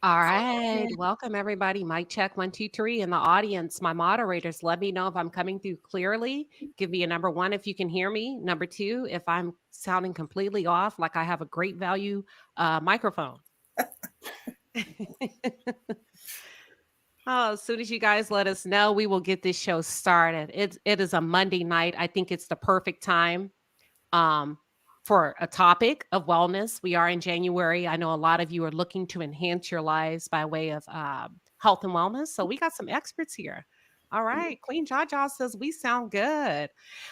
All right. Welcome, everybody. Mic check 1, 2, 3. In the audience, my moderators, let me know if I'm coming through clearly. Give me a number one if you can hear me. Number two, if I'm sounding completely off, like I have a great value microphone. Oh, as soon as you guys let us know, we will get this show started. It is a Monday night. I think it's the perfect time um, for a topic of wellness. We are in January. I know a lot of you are looking to enhance your lives by way of health and wellness. So we got some experts here. All right. Queen Jaja says we sound good.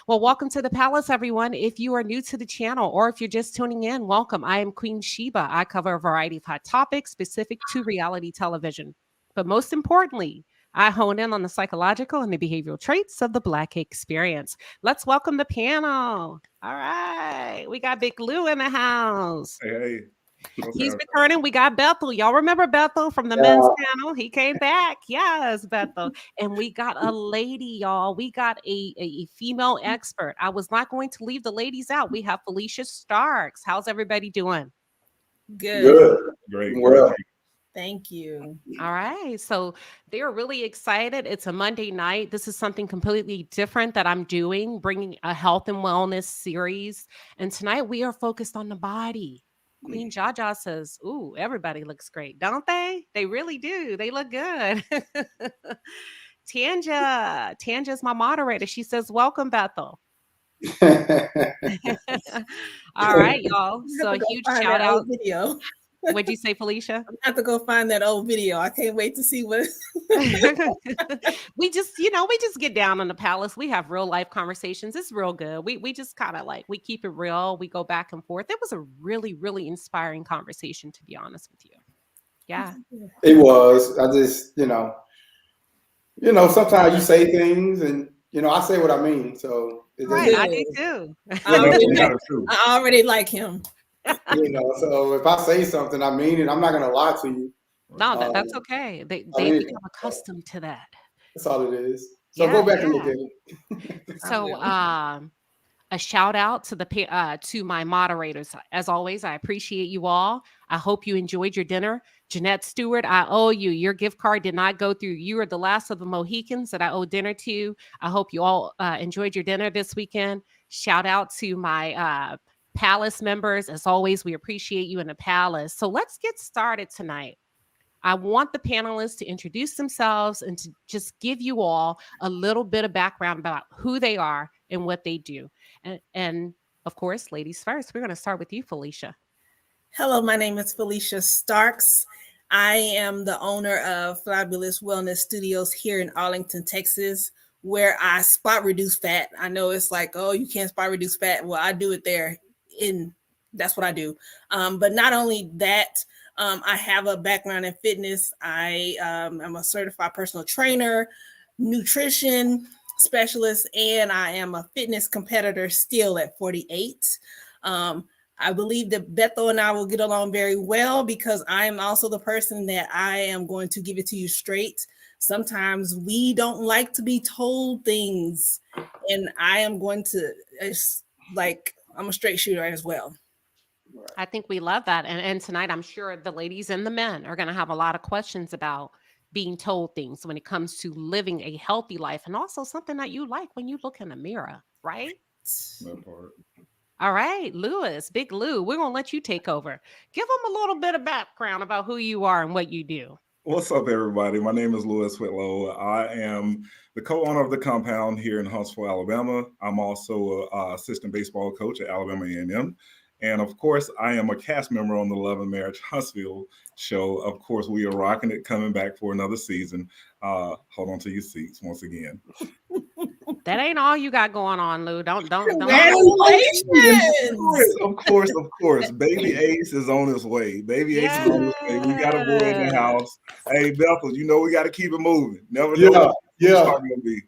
Well, welcome to the palace, everyone. If you are new to the channel or if you're just tuning in, welcome. I am Queen Sheba. I cover a variety of hot topics specific to reality television. But most importantly, I hone in on the psychological and the behavioral traits of the Black experience. Let's welcome the panel. All right. We got Big Lou in the house. Hey. He's returning. We got Bethel. Y'all remember Bethel from the men's panel? He came back. Yes, Bethel. And we got a lady, y'all. We got a female expert. I was not going to leave the ladies out. We have Felicia Starks. How's everybody doing? Good. Great. Well, Thank you. All right. So they're really excited. It's a Monday night. This is something completely different that I'm doing, bringing a health and wellness series. And tonight we are focused on the body. Queen Jaja says, ooh, everybody looks great, don't they? They really do. They look good. Tanja is my moderator. She says, welcome, Bethel. All right, y'all. So a huge shout out. Video. What'd you say, Felicia? I have to go find that old video. I can't wait to see what. we just get down on the palace. We have real life conversations. It's real good. We just kind of we keep it real. We go back and forth. It was a really, really inspiring conversation, to be honest with you. Yeah. it was. I just, sometimes you say things and, I say what I mean. So right. I do too. I already like him. So if I say something, I mean it. I'm not going to lie to you. No, that's okay. They become accustomed to that. That's all it is. So go back and look at it. So a shout out to my moderators. As always, I appreciate you all. I hope you enjoyed your dinner. Jeanette Stewart, I owe you. Your gift card did not go through. You are the last of the Mohicans that I owe dinner to. I hope you all enjoyed your dinner this weekend. Shout out to my palace members. As always, we appreciate you in the palace. So let's get started tonight. I want the panelists to introduce themselves and to just give you all a little bit of background about who they are and what they do. And of course, ladies first, we're going to start with you, Felicia. Hello, my name is Felicia Starks. I am the owner of Fabulous Wellness Studios here in Arlington, Texas, where I spot reduce fat. I know it's like, oh, you can't spot reduce fat. Well, I do it there. That's what I do. But not only that, I have a background in fitness. I am a certified personal trainer, nutrition specialist, and I am a fitness competitor still at 48. I believe that Bethel and I will get along very well because I am also the person that I am going to give it to you straight. Sometimes we don't like to be told things, and I am going to, I'm a straight shooter as well. I think we love that. And tonight, I'm sure the ladies and the men are going to have a lot of questions about being told things when it comes to living a healthy life and also something that you like when you look in the mirror, right? That part. All right, Lewis, Big Lou, we're going to let you take over. Give them a little bit of background about who you are and what you do. What's up, everybody? My name is Whitlow. I am the co-owner of the compound here in Huntsville, Alabama. I'm also an assistant baseball coach at Alabama A&M. And of course, I am a cast member on the Love and Marriage Huntsville show. Of course, we are rocking it, coming back for another season. Hold on to your seats once again. That ain't all you got going on, Lou. Don't. Congratulations! Of course. Baby Ace is on his way. Baby Ace is on his way. We got a boy in the house. Hey, Bethel, we got to keep it moving. Never know what it's going to be.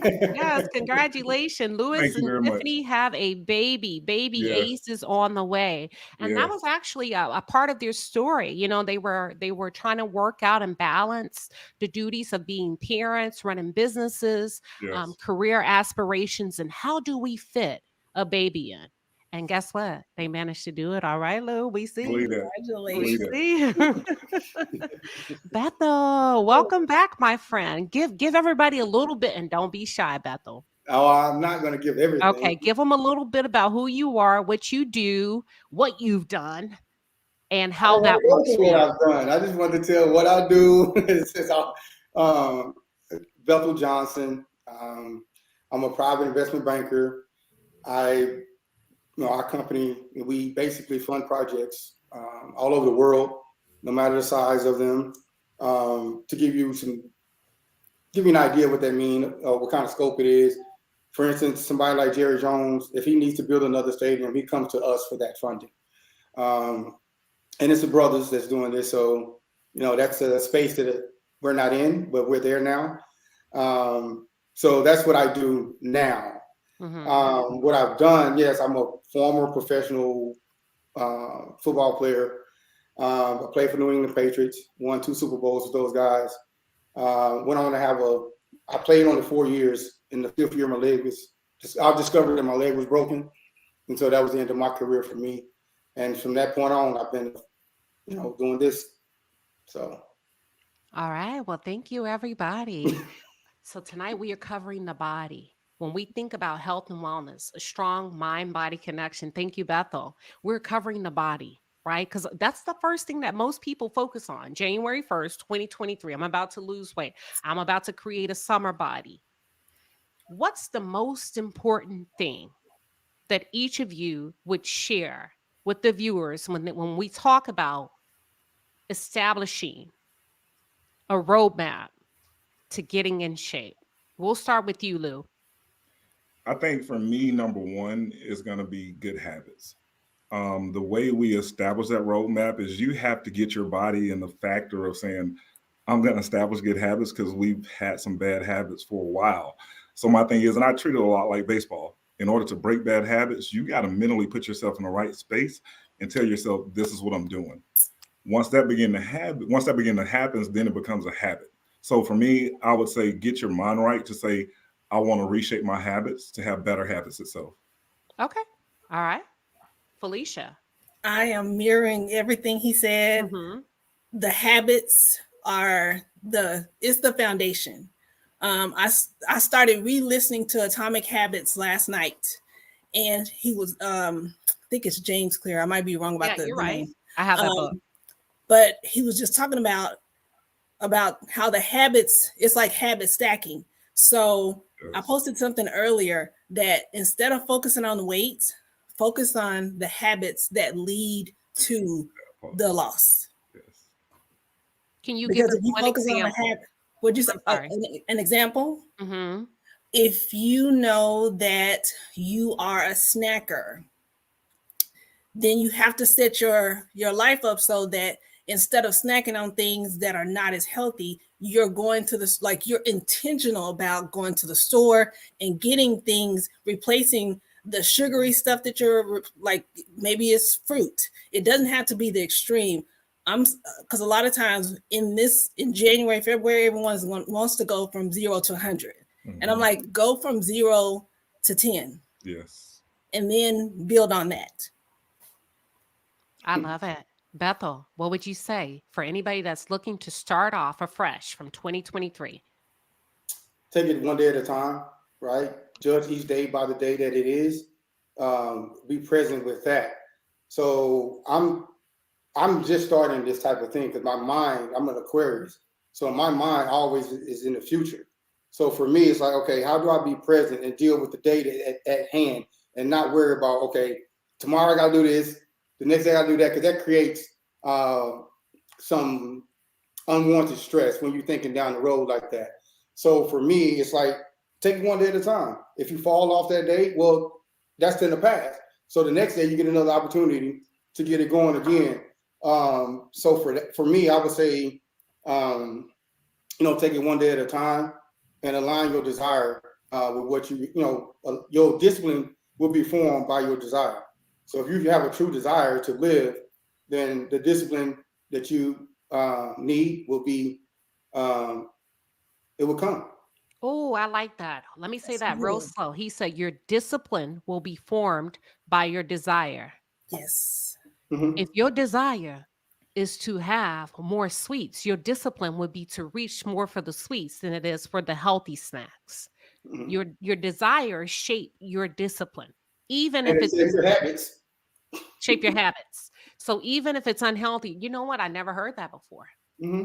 Yes, congratulations. Lewis and Tiffany have a baby. Baby Ace is on the way. And that was actually a part of their story. They were trying to work out and balance the duties of being parents, running businesses, career aspirations, and how do we fit a baby in? And guess what? They managed to do it. All right, Lou. We see. Believe that. We Congratulations. Believe that. see. Bethel, welcome back, my friend. Give everybody a little bit, and don't be shy, Bethel. Oh, I'm not going to give everything. Okay, give them a little bit about who you are, what you do, what you've done, and how that works for what you. I've done. I just wanted to tell what I do. Since I'm Bethel Johnson. I'm a private investment banker. Our company, we basically fund projects all over the world, no matter the size of them. To give you an idea of what that means, what kind of scope it is. For instance, somebody like Jerry Jones, if he needs to build another stadium, he comes to us for that funding. And it's the brothers that's doing this. So, that's a space that we're not in, but we're there now. So that's what I do now. Mm-hmm. What I've done, yes, I'm a former professional football player. I played for New England Patriots, won 2 Super Bowls with those guys. Went on to I played only 4 years. In the 5th year, I discovered that my leg was broken. And so that was the end of my career for me. And from that point on, I've been, doing this. So. All right. Well, thank you, everybody. So tonight we are covering the body. When we think about health and wellness, a strong mind-body connection. Thank you, Bethel. We're covering the body, right? Because that's the first thing that most people focus on. January 1st, 2023. I'm about to lose weight. I'm about to create a summer body. What's the most important thing that each of you would share with the viewers when we talk about establishing a roadmap to getting in shape? We'll start with you, Lou. I think for me, number one is going to be good habits. The way we establish that roadmap is you have to get your body in the factor of saying, I'm going to establish good habits, because we've had some bad habits for a while. So my thing is, and I treat it a lot like baseball. In order to break bad habits, you got to mentally put yourself in the right space and tell yourself, this is what I'm doing. Once that begin to happen, then it becomes a habit. So for me, I would say get your mind right to say, I want to reshape my habits to have better habits itself. Okay. All right. Felicia. I am mirroring everything he said. Mm-hmm. The habits it's the foundation. I started re-listening to Atomic Habits last night, and he was I think it's James Clear. I might be wrong about you're the right. name. I have that book. But he was just talking about how the habits, it's like habit stacking. So yes. I posted something earlier that instead of focusing on the weight, focus on the habits that lead to the loss. Yes. Can you give us one example? On a habit, would you say an example? Mm-hmm. If you know that you are a snacker, then you have to set your life up so that instead of snacking on things that are not as healthy, you're going to you're intentional about going to the store and getting things, replacing the sugary stuff that you're like, maybe it's fruit. It doesn't have to be the extreme. Because a lot of times in January, February, everyone wants to go from 0 to 100. Mm-hmm. And I'm like, go from 0 to 10. Yes. And then build on that. I love it. Bethel, what would you say for anybody that's looking to start off afresh from 2023? Take it one day at a time, right? Judge each day by the day that it is. Be present with that. So I'm just starting this type of thing because my mind, I'm an Aquarius. So my mind always is in the future. So for me, it's like, okay, how do I be present and deal with the day at hand and not worry about, okay, tomorrow I got to do this. The next day I do that, because that creates some unwanted stress when you're thinking down the road like that. So for me, it's like, take it one day at a time. If you fall off that day, well, that's in the past. So the next day you get another opportunity to get it going again. So for me, I would say, take it one day at a time and align your desire with what your discipline will be formed by your desire. So if you have a true desire to live, then the discipline that you need will be, it will come. Oh, I like that. Let me say That's that real good. slow. He said, your discipline will be formed by your desire. Yes. Hmm. If your desire is to have more sweets, your discipline would be to reach more for the sweets than it is for the healthy snacks. Hmm. Your desires shape your discipline, even And if it it's saves your habits. shape your habits. So even if it's unhealthy, you know what? I never heard that before. Hmm.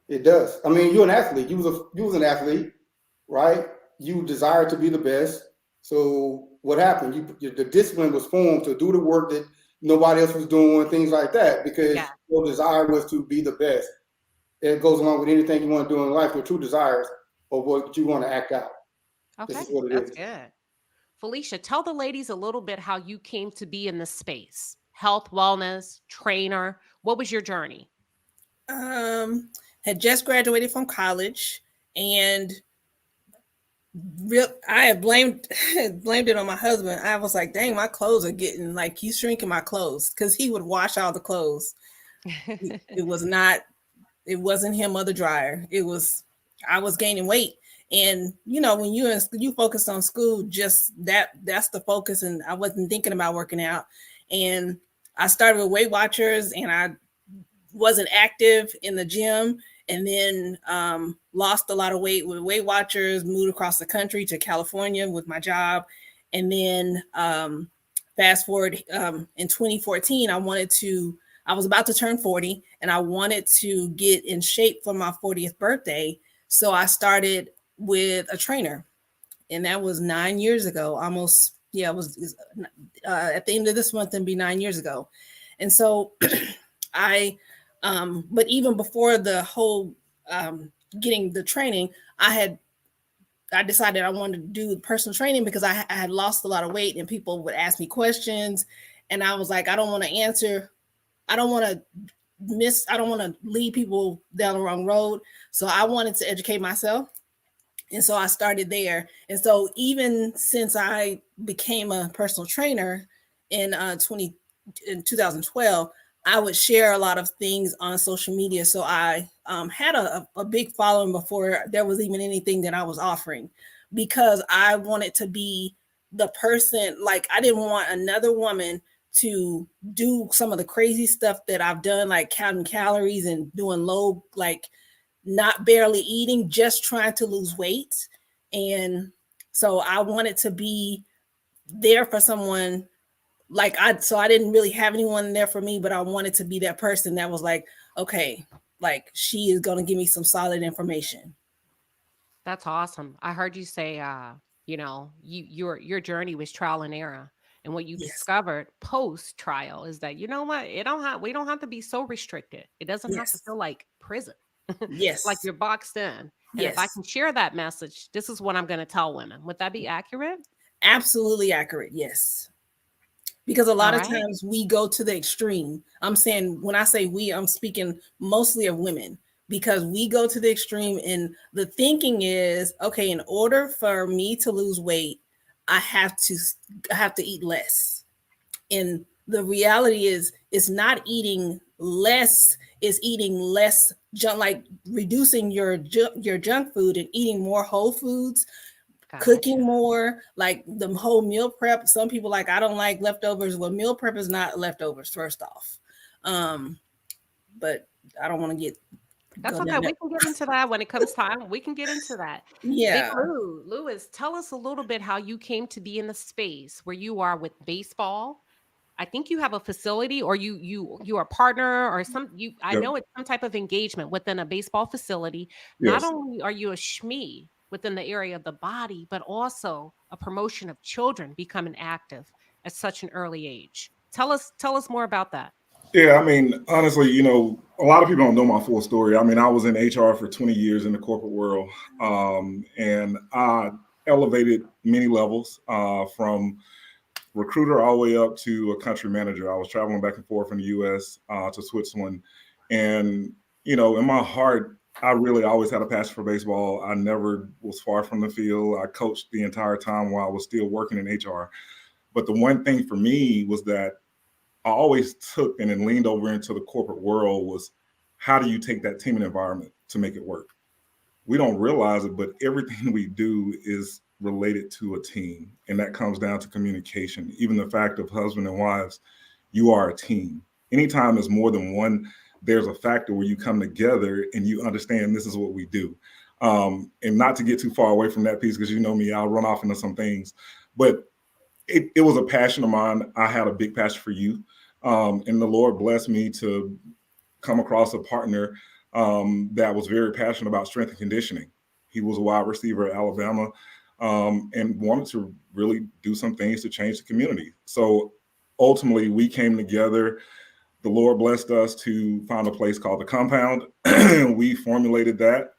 It does. I mean, you're an athlete. You was an athlete, right? You desire to be the best. So what happened? The discipline was formed to do the work that nobody else was doing, things like that, because Yeah. your desire was to be the best. It goes along with anything you want to do in life. Your true desires of what you want to act out. This Okay. is what it That's is. good. Felicia, tell the ladies a little bit how you came to be in this space. Health, wellness, trainer. What was your journey? Um, had just graduated from college, and real I had blamed blamed it on my husband. I was like, dang, my clothes are getting like he's shrinking my clothes because he would wash all the clothes. It was not it wasn't him or the dryer. It was I was gaining weight. And you know, when you focus on school, just that's the focus. And I wasn't thinking about working out. And I started with Weight Watchers, and I wasn't active in the gym, and then lost a lot of weight with Weight Watchers, moved across the country to California with my job. And then fast forward in 2014, I was about to turn 40, and I wanted to get in shape for my 40th birthday. So I started with a trainer, and that was 9 years ago, almost. Yeah, it was at the end of this month, and be 9 years ago. And so I, but even before the whole getting the training, I decided I wanted to do personal training because I had lost a lot of weight, and people would ask me questions, and I was like, I don't want to answer. I don't want to I don't want to lead people down the wrong road. So I wanted to educate myself. And so I started there. And so even since I became a personal trainer in 2012, I would share a lot of things on social media. So I had a big following before there was even anything that I was offering, because I wanted to be the person. Like, I didn't want another woman to do some of the crazy stuff that I've done, like counting calories and doing low, like not barely eating, just trying to lose weight. And so I wanted to be there for someone. So I didn't really have anyone there for me, but I wanted to be that person that was like, okay, like she is going to give me some solid information. That's awesome. I heard you say, your journey was trial and error, and what you Yes. discovered post trial is that, you know what, we don't have to be so restricted. It doesn't have to Yes. feel like prison, like Yes. you're boxed in. And if I Yes. can share that message, this is what I'm going to tell women. Would that be accurate? Absolutely accurate. Yes. Because a All lot of right. times we go to the extreme. I'm saying, when I say we, I'm speaking mostly of women, because we go to the extreme, and the thinking is, okay, in order for me to lose weight, I have to eat less. And the reality is, it's not eating less, it's eating less junk, like reducing your junk food and eating more whole foods, cooking Gotcha. more, like the whole meal prep. Some people like, I don't like leftovers. Well, meal prep is not leftovers, first off. Um, but I don't want to That's go okay. down that. We can get into that when it comes time. We can get into that. Big Yeah. Lewis, tell us a little bit how you came to be in the space where you are with baseball. I think you have a facility, or you are a partner, or I Yep. know it's some type of engagement within a baseball facility. Not Yes. only are you a SME within the area of the body, but also a promotion of children becoming active at such an early age. Tell us more about that. Yeah, I mean, honestly, a lot of people don't know my full story. I mean, I was in HR for 20 years in the corporate world, and I elevated many levels from recruiter all the way up to a country manager. I was traveling back and forth from the U.S. To Switzerland, and in my heart, I really always had a passion for baseball. I never was far from the field. I coached the entire time while I was still working in HR. But the one thing for me was that I always took and then leaned over into the corporate world was, how do you take that team and environment to make it work? we don't realize it, but everything we do is related to a team. And that comes down to communication. Even the fact of husband and wives, you are a team. Anytime there's more than one, there's a factor where you come together and you understand this is what we do. And not to get too far away from that piece, because you know me, I'll run off into some things. But it was a passion of mine. I had a big passion for youth. And the Lord blessed me to come across a partner that was very passionate about strength and conditioning. He was a wide receiver at Alabama and wanted to really do some things to change the community. So ultimately, we came together. The Lord blessed us to find a place called The Compound. We formulated that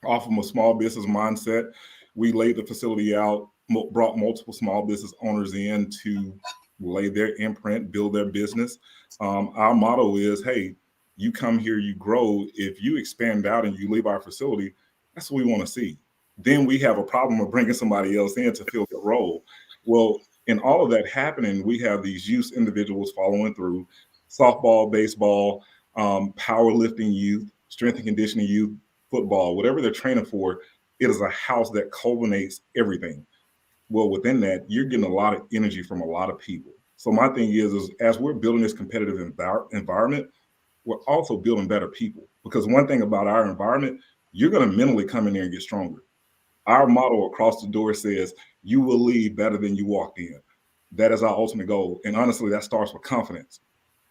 off of a small business mindset. We laid the facility out, brought multiple small business owners in to lay their imprint, build their business. Our motto is, hey, you come here, you grow. If you expand out and you leave our facility, that's what we want to see. Then we have a problem of bringing somebody else in to fill the role. Well, in all of that happening, we have these youth individuals following through: softball, baseball, powerlifting youth, strength and conditioning youth, football, whatever they're training for. It is a house that culminates everything. Well, within that, you're getting a lot of energy from a lot of people. So my thing is as we're building this competitive environment, we're also building better people. Because one thing about our environment, you're going to mentally come in there and get stronger. Our motto across the door says, you will leave better than you walked in. That is our ultimate goal. And honestly, that starts with confidence.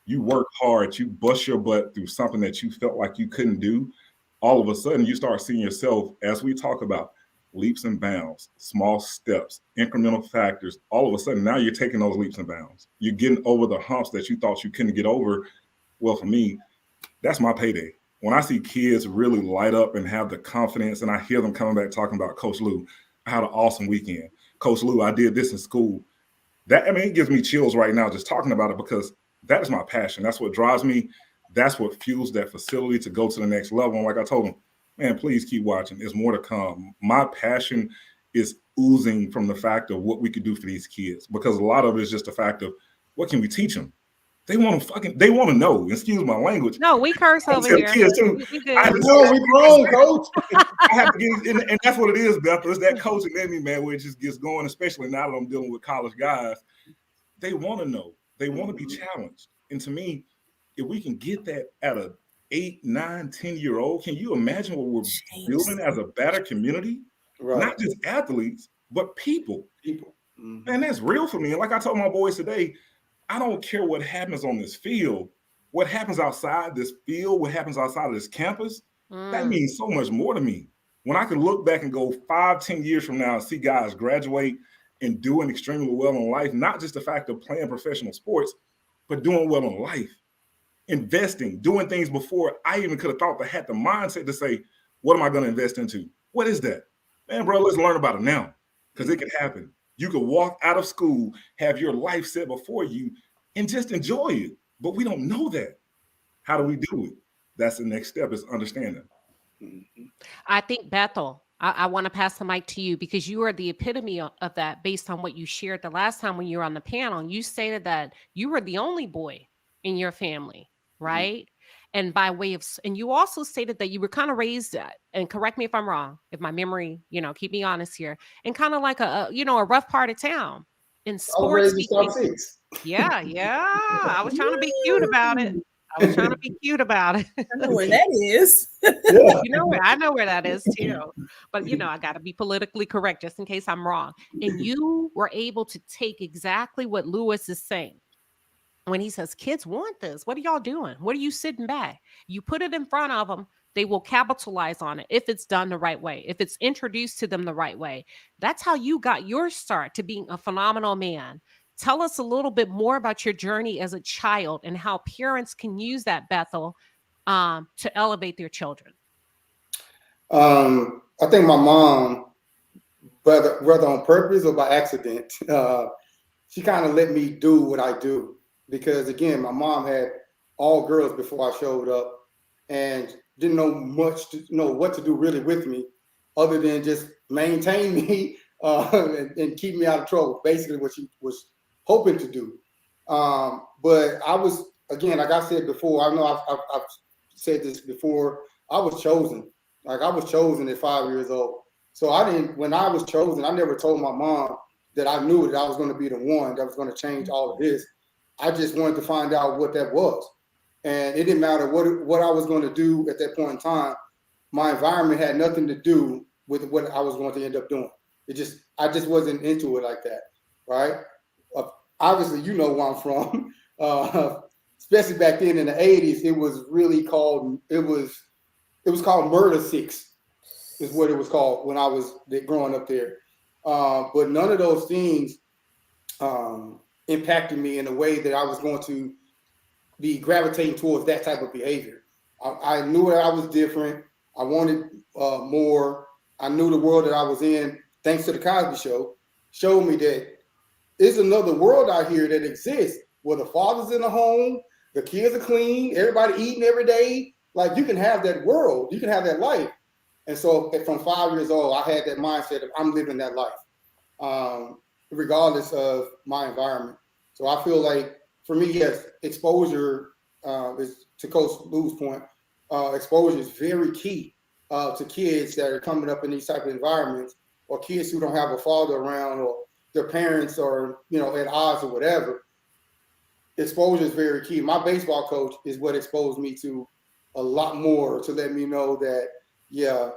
You work hard, you bust your butt through something that you felt like you couldn't do. All of a sudden, you start seeing yourself, as we talk about, leaps and bounds, small steps, incremental factors. All of a sudden, now you're taking those leaps and bounds. You're getting over the humps that you thought you couldn't get over. Well, for me, that's my payday. When I see kids really light up and have the confidence, and I hear them coming back talking about, Coach Lou, I had an awesome weekend. Coach Lou, I did this in school. It gives me chills right now just talking about it, because that is my passion. That's what drives me. That's what fuels that facility to go to the next level. And like I told them, man, please keep watching. There's more to come. My passion is oozing from the fact of what we could do for these kids, because a lot of it is just the fact of what can we teach them? They want to know. Excuse my language. No, we curse over here. Kids too. We good. I know we grown, coach. I have to get, and that's what it is, Bethel. It's that coaching in me, man, where it just gets going, especially now that I'm dealing with college guys. They want to know. They want to be challenged. And to me, if we can get that at a 8, 9, 10-year-old, can you imagine what we're building as a better community? Right. Not just athletes, but people. Mm-hmm. And that's real for me. And like I told my boys today, I don't care what happens on this field. What happens outside this field, what happens outside of this campus, that means so much more to me. When I can look back and go 5, 10 years from now and see guys graduate and doing extremely well in life, not just the fact of playing professional sports, but doing well in life, investing, doing things before I even could have thought, but had the mindset to say, what am I going to invest into? What is that? Man, bro, let's learn about it now, because it can happen. You could walk out of school, have your life set before you, and just enjoy it. But we don't know that. How do we do it? That's the next step, is understanding. I think, Bethel, I want to pass the mic to you, because you are the epitome of that based on what you shared the last time when you were on the panel. You stated that you were the only boy in your family, right? Mm-hmm. And by way of, and you also stated that you were kind of raised, and correct me if I'm wrong, if my memory, keep me honest here, and kind of like a rough part of town in sports. Yeah. I was trying to be cute about it. I know where that is. Yeah. I know where that is too. But I got to be politically correct just in case I'm wrong. And you were able to take exactly what Lewis is saying. When he says, kids want this, what are y'all doing? What are you sitting back? You put it in front of them, they will capitalize on it if it's done the right way, if it's introduced to them the right way. That's how you got your start to being a phenomenal man. Tell us a little bit more about your journey as a child and how parents can use that, Bethel, to elevate their children. I think my mom, whether on purpose or by accident, she kind of let me do what I do. Because again, my mom had all girls before I showed up, and didn't know what to do really with me, other than just maintain me and keep me out of trouble. Basically, what she was hoping to do. But I was, again, like I said before, I know I've said this before. I was chosen. Like I was chosen at 5 years old. So when I was chosen, I never told my mom that I knew that I was going to be the one that was going to change all of this. I just wanted to find out what that was. And it didn't matter what I was going to do at that point in time. My environment had nothing to do with what I was going to end up doing. I just wasn't into it like that, right? Obviously, you know where I'm from. Especially back then in the 80s, it was really called, it was called Murder Six, is what it was called when I was growing up there. But none of those things impacted me in a way that I was going to be gravitating towards that type of behavior. I knew that I was different. I wanted more. I knew the world that I was in, thanks to the Cosby Show, showed me that there's another world out here that exists where the father's in the home, the kids are clean, everybody eating every day. Like you can have that world, you can have that life. And so from 5 years old, I had that mindset of I'm living that life, regardless of my environment. So I feel like for me, yes, exposure is, to Coach Lou's point, exposure is very key to kids that are coming up in these type of environments, or kids who don't have a father around, or their parents are, at odds or whatever. Exposure is very key. My baseball coach is what exposed me to a lot more, to let me know that, yeah,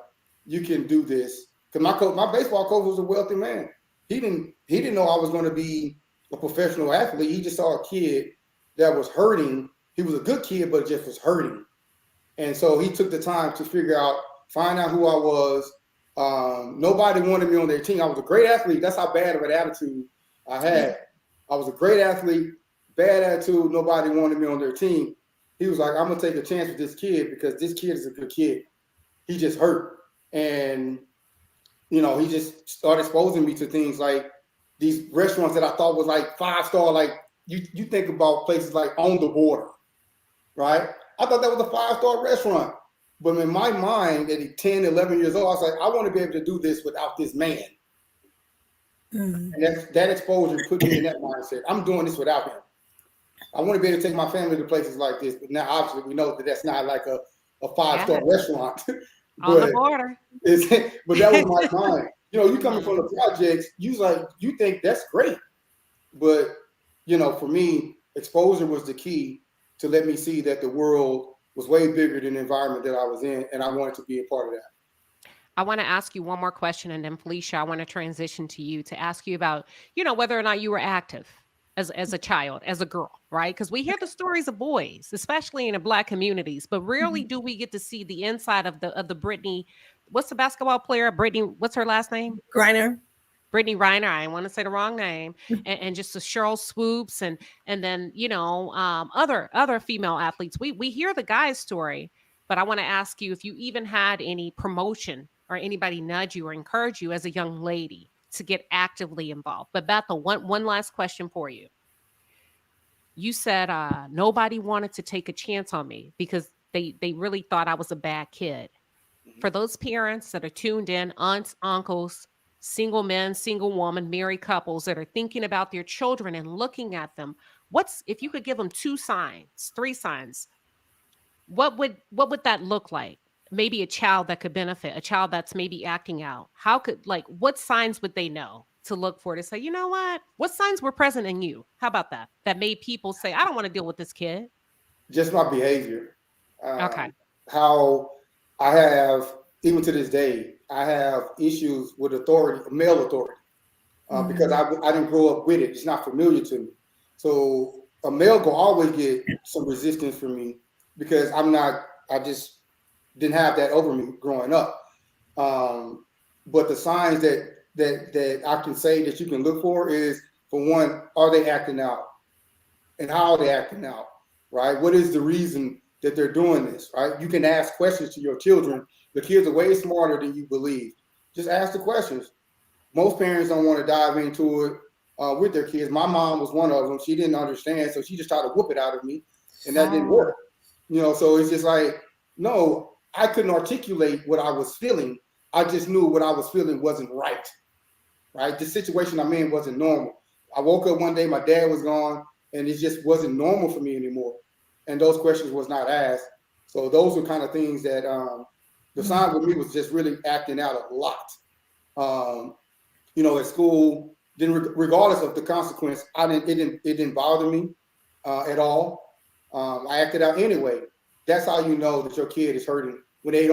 you can do this. Because my baseball coach was a wealthy man. He didn't know I was going to be a professional athlete. He just saw a kid that was hurting. He was a good kid, but just was hurting. And so he took the time to find out who I was. Nobody wanted me on their team. I was a great athlete. That's how bad of an attitude I had. I was a great athlete, bad attitude. Nobody wanted me on their team. He was like, I'm going to take a chance with this kid because this kid is a good kid. He just hurt. And, he just started exposing me to things like these restaurants that I thought was like 5-star. Like you think about places like On the Border, right? I thought that was a 5-star restaurant. But in my mind, at 10, 11 years old, I was like, I want to be able to do this without this man. Mm-hmm. And that exposure put me in that mindset. I'm doing this without him. I want to be able to take my family to places like this. But now, obviously, we know that that's not like a 5-star restaurant. On the border. But that was my mind. You coming from the projects, you think that's great. But, for me, exposure was the key to let me see that the world was way bigger than the environment that I was in, and I wanted to be a part of that. I want to ask you one more question, and then Felicia, I want to transition to you to ask you about, whether or not you were active as a child, as a girl, right? Because we hear the stories of boys, especially in the Black communities, but rarely do we get to see the inside of the Brittany. What's the basketball player? Brittany, what's her last name? Griner. Brittany Reiner. I didn't want to say the wrong name. And just the Cheryl Swoops and then, other female athletes. We hear the guy's story, but I want to ask you if you even had any promotion or anybody nudge you or encourage you as a young lady to get actively involved. But Bethel, one last question for you. You said nobody wanted to take a chance on me because they really thought I was a bad kid. For those parents that are tuned in, aunts, uncles, single men, single woman, married couples that are thinking about their children and looking at them, if you could give them 2 signs, 3 signs, what would that look like? Maybe a child that could benefit, a child that's maybe acting out. What signs would they know to look for to say, you know what signs were present in you? How about that made people say, I don't want to deal with this kid? Just my behavior. Okay. How I have, even to this day, I have issues with authority, male authority, because I didn't grow up with it. It's not familiar to me. So a male will always get some resistance from me because I just didn't have that over me growing up. But the signs that I can say that you can look for is, for one, are they acting out? And how are they acting out, right? What is the reason that they're doing this, right? You can ask questions to your children. The kids are way smarter than you believe. Just ask the questions. Most parents don't want to dive into it with their kids. My mom was one of them. She didn't understand, so she just tried to whoop it out of me, and that didn't work. So it's just like, no, I couldn't articulate what I was feeling. I just knew what I was feeling wasn't right? The situation I'm in wasn't normal. I woke up one day, my dad was gone, and it just wasn't normal for me anymore. And those questions was not asked. So those were kind of things that The sign with me was just really acting out a lot. At school, then regardless of the consequence, it didn't bother me at all. I acted out anyway. That's how you know that your kid is hurting when they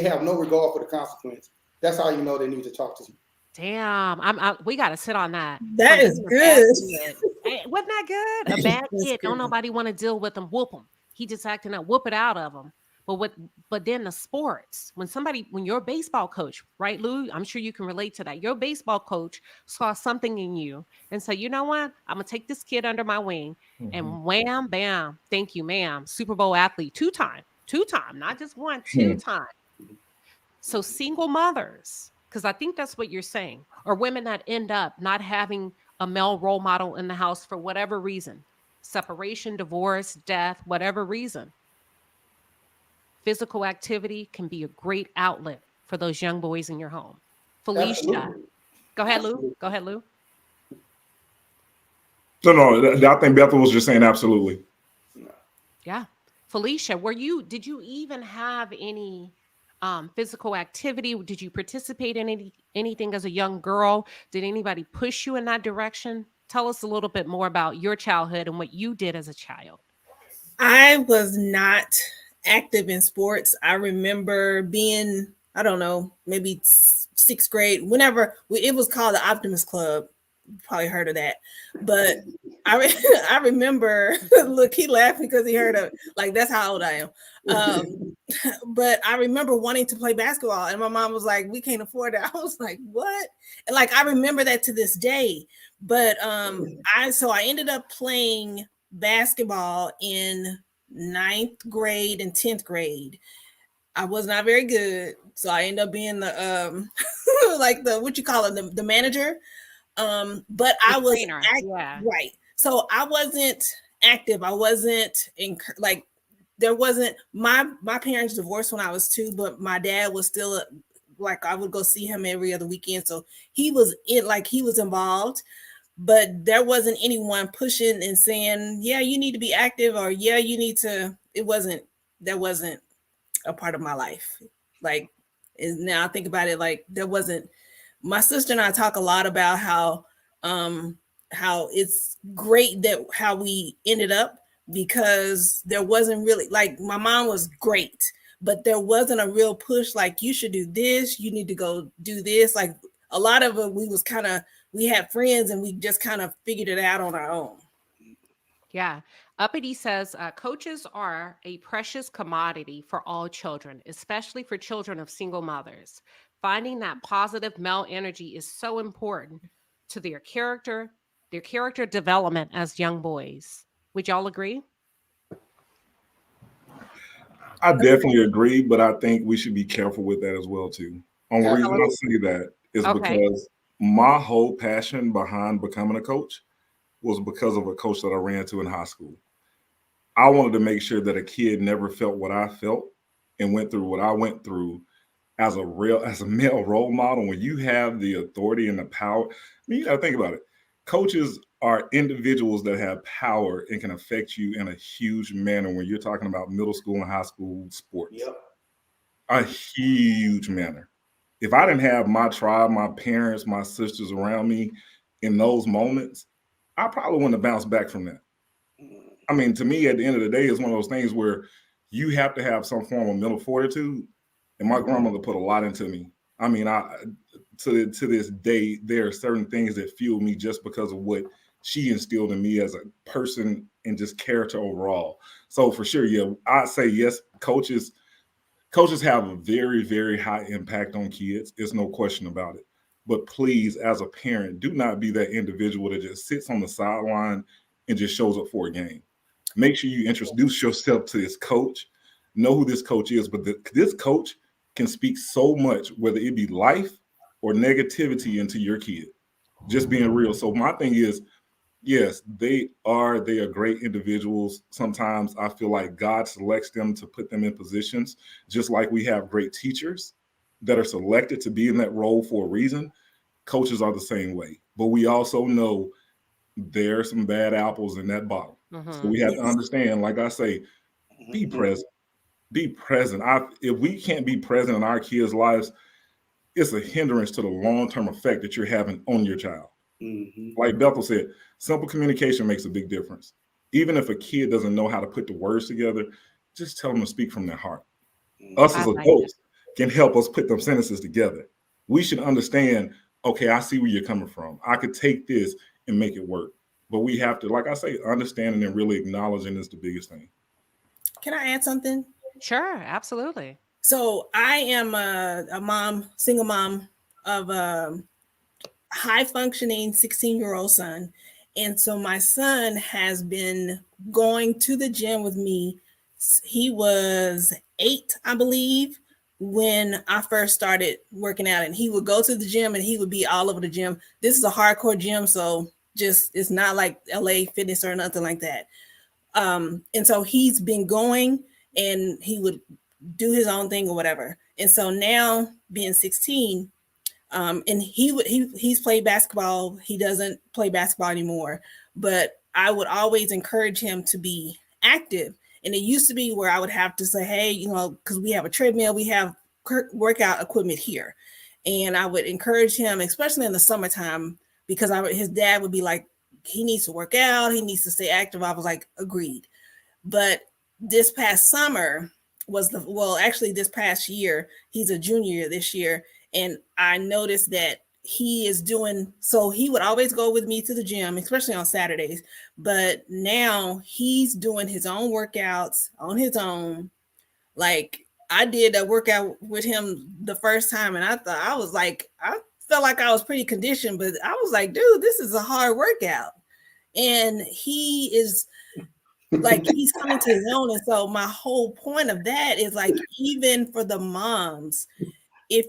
have no regard for the consequence. That's how you know they need to talk to you. Damn, we got to sit on that. That is good. Hey, wasn't that good? A bad kid, don't nobody want to deal with them. Whoop them. He just acting up, whoop it out of them. But then the sports, when your baseball coach, right, Lou? I'm sure you can relate to that. Your baseball coach saw something in you and said, you know what? I'm gonna take this kid under my wing, and wham, bam, thank you, ma'am. Super Bowl athlete, two time, not just one, 2 time. So single mothers, because I think that's what you're saying, or women that end up not having a male role model in the house for whatever reason, separation, divorce, death, whatever reason. Physical activity can be a great outlet for those young boys in your home. Felicia, Absolutely. Go ahead, Lou. No, I think Bethel was just saying absolutely. Yeah. Felicia, did you even have any physical activity? Did you participate in anything as a young girl? Did anybody push you in that direction? Tell us a little bit more about your childhood and what you did as a child. I was not active in sports. I remember being, I don't know, maybe 6th grade, whenever it was called the Optimist Club. You probably heard of that. But I remember, look, he laughing because he heard of it. Like, that's how old I am. But I remember wanting to play basketball, and my mom was like, we can't afford it. I was like, what? And like, I remember that to this day. But I ended up playing basketball in 9th grade and 10th grade. I was not very good, so I ended up being the like the what you call it, the manager. But I was right. So I wasn't active. I wasn't there wasn't my parents divorced when I was 2, but my dad was still like I would go see him every other weekend. So he was involved. But there wasn't anyone pushing and saying, yeah, you need to be active, or yeah, you need to. That wasn't a part of my life. Like, now I think about it, like there wasn't. My sister and I talk a lot about how it's great that how we ended up, because there wasn't really, like, my mom was great, but there wasn't a real push, like, you should do this, you need to go do this. Like, a lot of it, we had friends and we just kind of figured it out on our own. Yeah. Uppity says, coaches are a precious commodity for all children, especially for children of single mothers. Finding that positive male energy is so important to their character development as young boys. Would y'all agree? I definitely agree, but I think we should be careful with that as well, too. Only reason I say that is because my whole passion behind becoming a coach was because of a coach that I ran to in high school. I wanted to make sure that a kid never felt what I felt and went through what I went through as a male role model. When you have the authority and the power, I mean, you got to think about it. Coaches are individuals that have power and can affect you in a huge manner when you're talking about middle school and high school sports. Yep. A huge manner. If I didn't have my tribe, my parents, my sisters around me in those moments, I probably wouldn't have bounced back from that. I mean, to me, at the end of the day, it's one of those things where you have to have some form of mental fortitude. And my grandmother put a lot into me. I mean, to this day, there are certain things that fuel me just because of what she instilled in me as a person and just character overall. So for sure, yeah, I'd say yes, coaches have a very, very high impact on kids. There's no question about it. But please, as a parent, do not be that individual that just sits on the sideline and just shows up for a game. Make sure you introduce yourself to this coach. Know who this coach is, but this coach can speak so much, whether it be life or negativity, into your kid. Just being real. So my thing is, yes, they are great individuals. Sometimes I feel like God selects them to put them in positions, just like we have great teachers that are selected to be in that role for a reason. Coaches are the same way. But we also know there are some bad apples in that bottle. So we have to understand, like I say, be present. Be present. If we can't be present in our kids' lives, it's a hindrance to the long-term effect that you're having on your child. Like Bethel said, simple communication makes a big difference. Even if a kid doesn't know how to put the words together, just tell them to speak from their heart. Us as adults can help us put them sentences together. We should understand, okay, I see where you're coming from. I could take this and make it work. But we have to, like I say, understanding and really acknowledging is the biggest thing. Can I add something? Sure, absolutely. So I am a mom, single mom of a high functioning 16-year-old son. And so my son has been going to the gym with me. He was 8, I believe, when I first started working out, and he would go to the gym and he would be all over the gym. This is a hardcore gym, so just it's not like LA Fitness or nothing like that. And so he's been going and he would do his own thing or whatever. And so now being 16, and he's played basketball. He doesn't play basketball anymore, but I would always encourage him to be active. And it used to be where I would have to say, hey, you know, because we have a treadmill, we have workout equipment here. And I would encourage him, especially in the summertime, because his dad would be like, he needs to work out, he needs to stay active. I was like, agreed. But this past summer actually this past year, he's a junior this year. And I noticed that he is doing, so he would always go with me to the gym, especially on Saturdays. But now he's doing his own workouts on his own. Like I did a workout with him the first time, and I felt like I was pretty conditioned, but I was like, dude, this is a hard workout. And he is like, he's coming to his own. And so my whole point of that is like, even for the moms, if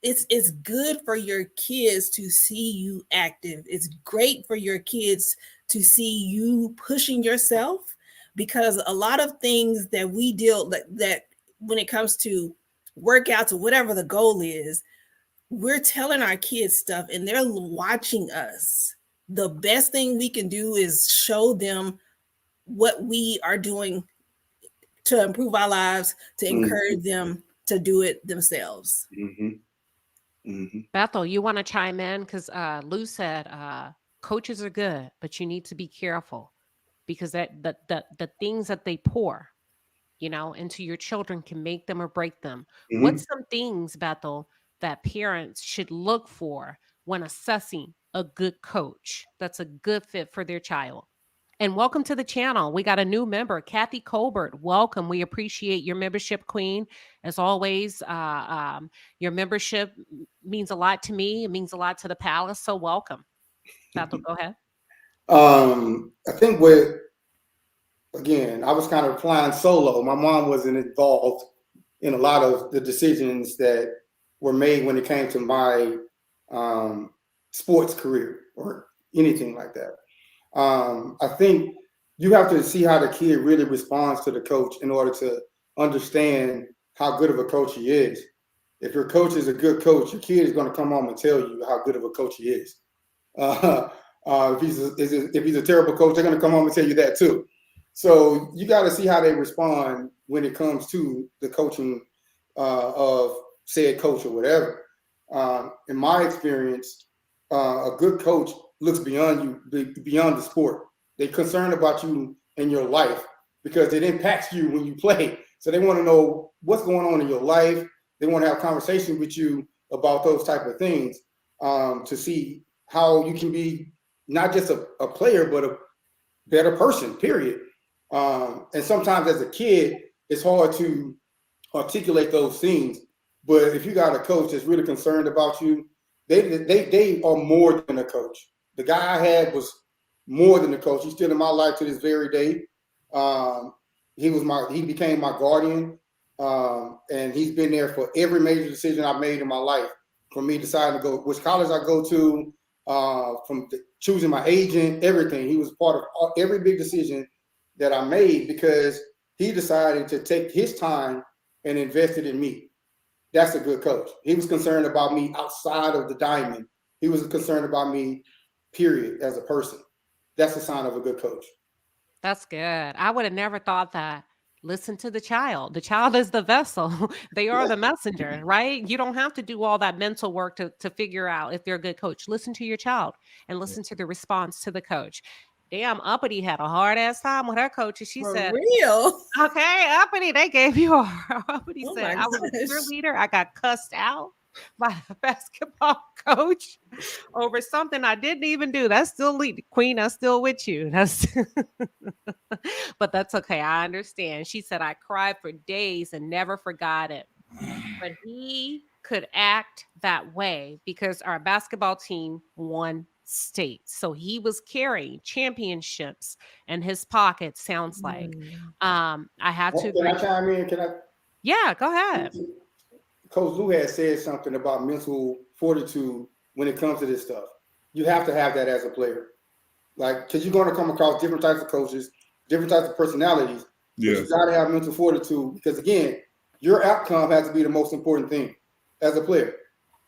it's good for your kids to see you active. It's great for your kids to see you pushing yourself, because a lot of things that we deal that when it comes to workouts or whatever the goal is, we're telling our kids stuff and they're watching us. The best thing we can do is show them what we are doing to improve our lives, to encourage them to do it themselves. Bethel, you want to chime in? Because Lou said coaches are good, but you need to be careful, because the things that they pour, you know, into your children can make them or break them. What's some things, Bethel, that parents should look for when assessing a good coach that's a good fit for their child? And welcome to the channel. We got a new member, Kathy Colbert. Welcome. We appreciate your membership, Queen. As always, your membership means a lot to me. It means a lot to the Palace. So welcome. Bethel, go ahead. I think again, I was kind of flying solo. My mom wasn't involved in a lot of the decisions that were made when it came to my sports career or anything like that. I think you have to see how the kid really responds to the coach in order to understand how good of a coach he is. If your coach is a good coach, your kid is going to come home and tell you how good of a coach he is. If he's a terrible coach, they're going to come home and tell you that too. So you got to see how they respond when it comes to the coaching of said coach or whatever. In my experience, a good coach looks beyond the sport. They're concerned about you and your life, because it impacts you when you play. So they want to know what's going on in your life. They want to have conversations with you about those type of things, to see how you can be not just a player, but a better person, period. And sometimes as a kid, it's hard to articulate those things. But if you got a coach that's really concerned about you, they are more than a coach. The guy I had was more than a coach. He's still in my life to this very day. He became my guardian, and he's been there for every major decision I've made in my life. From me deciding to go which college I go to, from choosing my agent, everything. He was part of every big decision that I made, because he decided to take his time and invest it in me. That's a good coach. He was concerned about me outside of the diamond. He was concerned about me, period, as a person. That's a sign of a good coach. That's good. I would have never thought that listen to the child. The child is the vessel. They are the messenger, right? You don't have to do all that mental work to figure out if they're a good coach. Listen to your child and listen to the response to the coach. Damn, Uppity had a hard ass time with her coach. And she For said, real? okay, Uppity, they gave you a Uppity Oh said, my I was a gosh. cheerleader. I got cussed out by the basketball coach over something I didn't even do. That's still lead Queen. I'm still with you. That's but that's okay. I understand. She said I cried for days and never forgot it. But he could act that way because our basketball team won state. So he was carrying championships in his pocket, sounds like. I have to Can agree. I chime in? Can I? Yeah, go ahead. Coach Lou had said something about mental fortitude when it comes to this stuff. You have to have that as a player, like, because you're going to come across different types of coaches, different types of personalities. Yes. But you got to have mental fortitude because, again, your outcome has to be the most important thing as a player.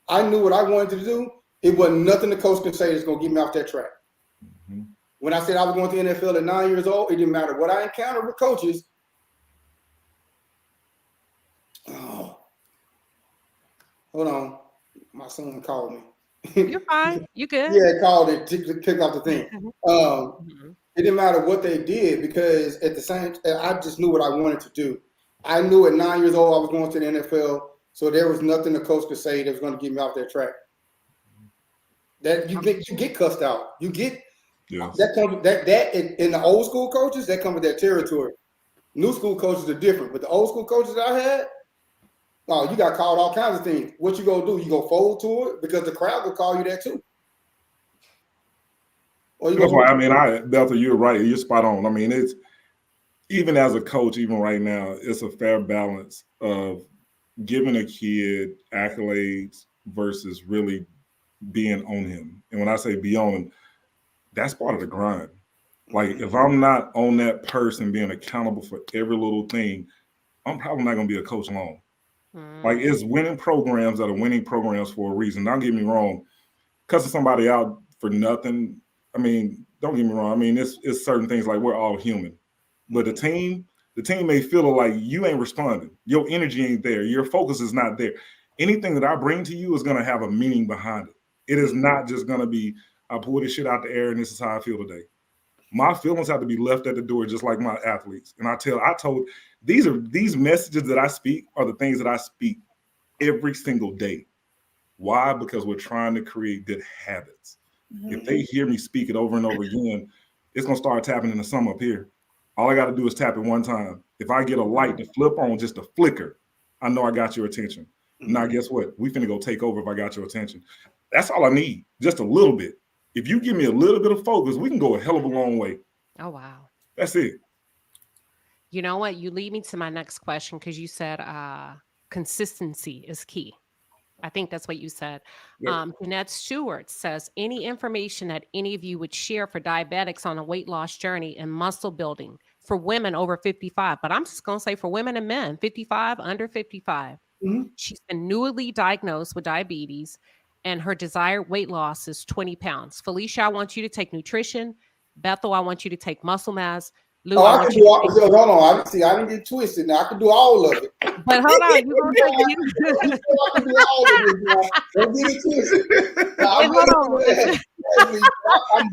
I knew what I wanted to do. It wasn't nothing the coach could say that's going to get me off that track. Mm-hmm. When I said I was going to the NFL at 9 years old, it didn't matter what I encountered with coaches. Oh, hold on. My son called me. You're fine. You good. Yeah, called it, kicked off the thing. Mhm. It didn't matter what they did because at the same time, I just knew what I wanted to do. I knew at 9 years old I was going to the NFL, so there was nothing the coach could say that was going to get me off that track. That you get cussed out. You get that comes that in the old school coaches that come with their territory. New school coaches are different, but the old school coaches that I had, oh, you got called all kinds of things. What you gonna do? You go fold to it because the crowd will call you that too. That's why, I mean, Bethel, you're right. You're spot on. I mean, it's even as a coach, even right now, it's a fair balance of giving a kid accolades versus really being on him. And when I say be on him, that's part of the grind. Like, if I'm not on that person being accountable for every little thing, I'm probably not going to be a coach long. Like, it's winning programs that are winning programs for a reason. Don't get me wrong. Cussing somebody out for nothing, I mean, don't get me wrong. I mean, it's certain things like we're all human. But the team may feel like you ain't responding. Your energy ain't there. Your focus is not there. Anything that I bring to you is going to have a meaning behind it. It is not just going to be, I pull this shit out the air and this is how I feel today. My feelings have to be left at the door, just like my athletes. And I told these messages that I speak are the things that I speak every single day. Why? Because we're trying to create good habits. If they hear me speak it over and over again, it's going to start tapping into some up here. All I got to do is tap it one time. If I get a light to flip on, just a flicker, I know I got your attention. Now, guess what? We finna go take over if I got your attention. That's all I need, just a little bit. If you give me a little bit of focus, we can go a hell of a long way. Oh, wow. That's it. You know what? You lead me to my next question because you said consistency is key. I think that's what you said. Yep. Jeanette Stewart says, any information that any of you would share for diabetics on a weight loss journey and muscle building for women over 55, but I'm just going to say for women and men, 55, under 55. She's been newly diagnosed with diabetes and her desired weight loss is 20 pounds. Felicia, I want you to take nutrition. Bethel, I want you to take muscle mass. Lou, I can do all. Hold on, I didn't get twisted. Now I can do all of it. But hold on, you gonna take I can do all of it. Now. Don't get it twisted. I'm well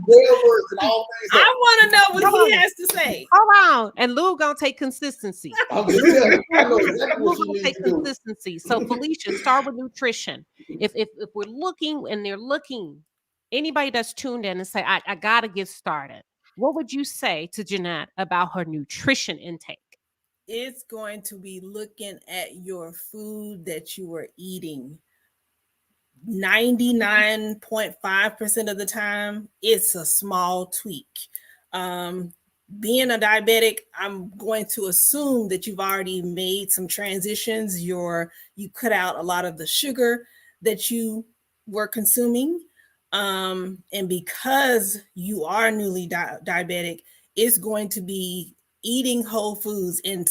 versed in all things. I want to know what he has to say. Hold on, and Lou gonna take consistency. I'm just telling you, I know exactly what Lou you gonna need take to do. consistency. So Felicia, start with nutrition. If we're looking and they're looking, anybody that's tuned in and say, I gotta get started. What would you say to Jeanette about her nutrition intake? It's going to be looking at your food that you are eating. 99.5% of the time, it's a small tweak. Being a diabetic, I'm going to assume that you've already made some transitions. You cut out a lot of the sugar that you were consuming. And because you are newly diabetic, it's going to be eating whole foods. And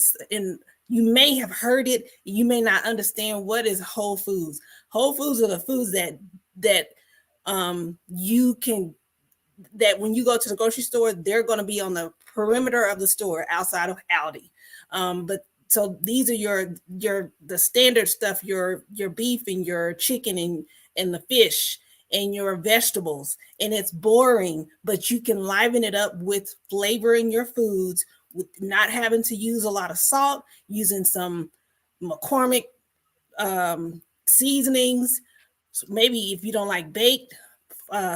you may have heard it, you may not understand what is whole foods. Whole foods are the foods that you can that when you go to the grocery store, they're going to be on the perimeter of the store outside of Aldi. But so these are the standard stuff, your beef and your chicken and the fish and your vegetables. And it's boring, but you can liven it up with flavoring your foods, with not having to use a lot of salt, using some McCormick seasonings. So maybe if you don't like baked,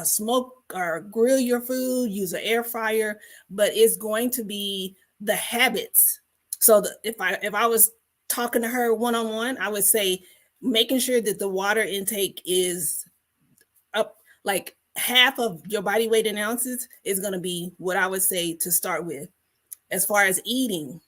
smoke or grill your food, use an air fryer, but it's going to be the habits. So if I was talking to her one-on-one, I would say making sure that the water intake is up, like half of your body weight in ounces is going to be what I would say to start with. As far as eating,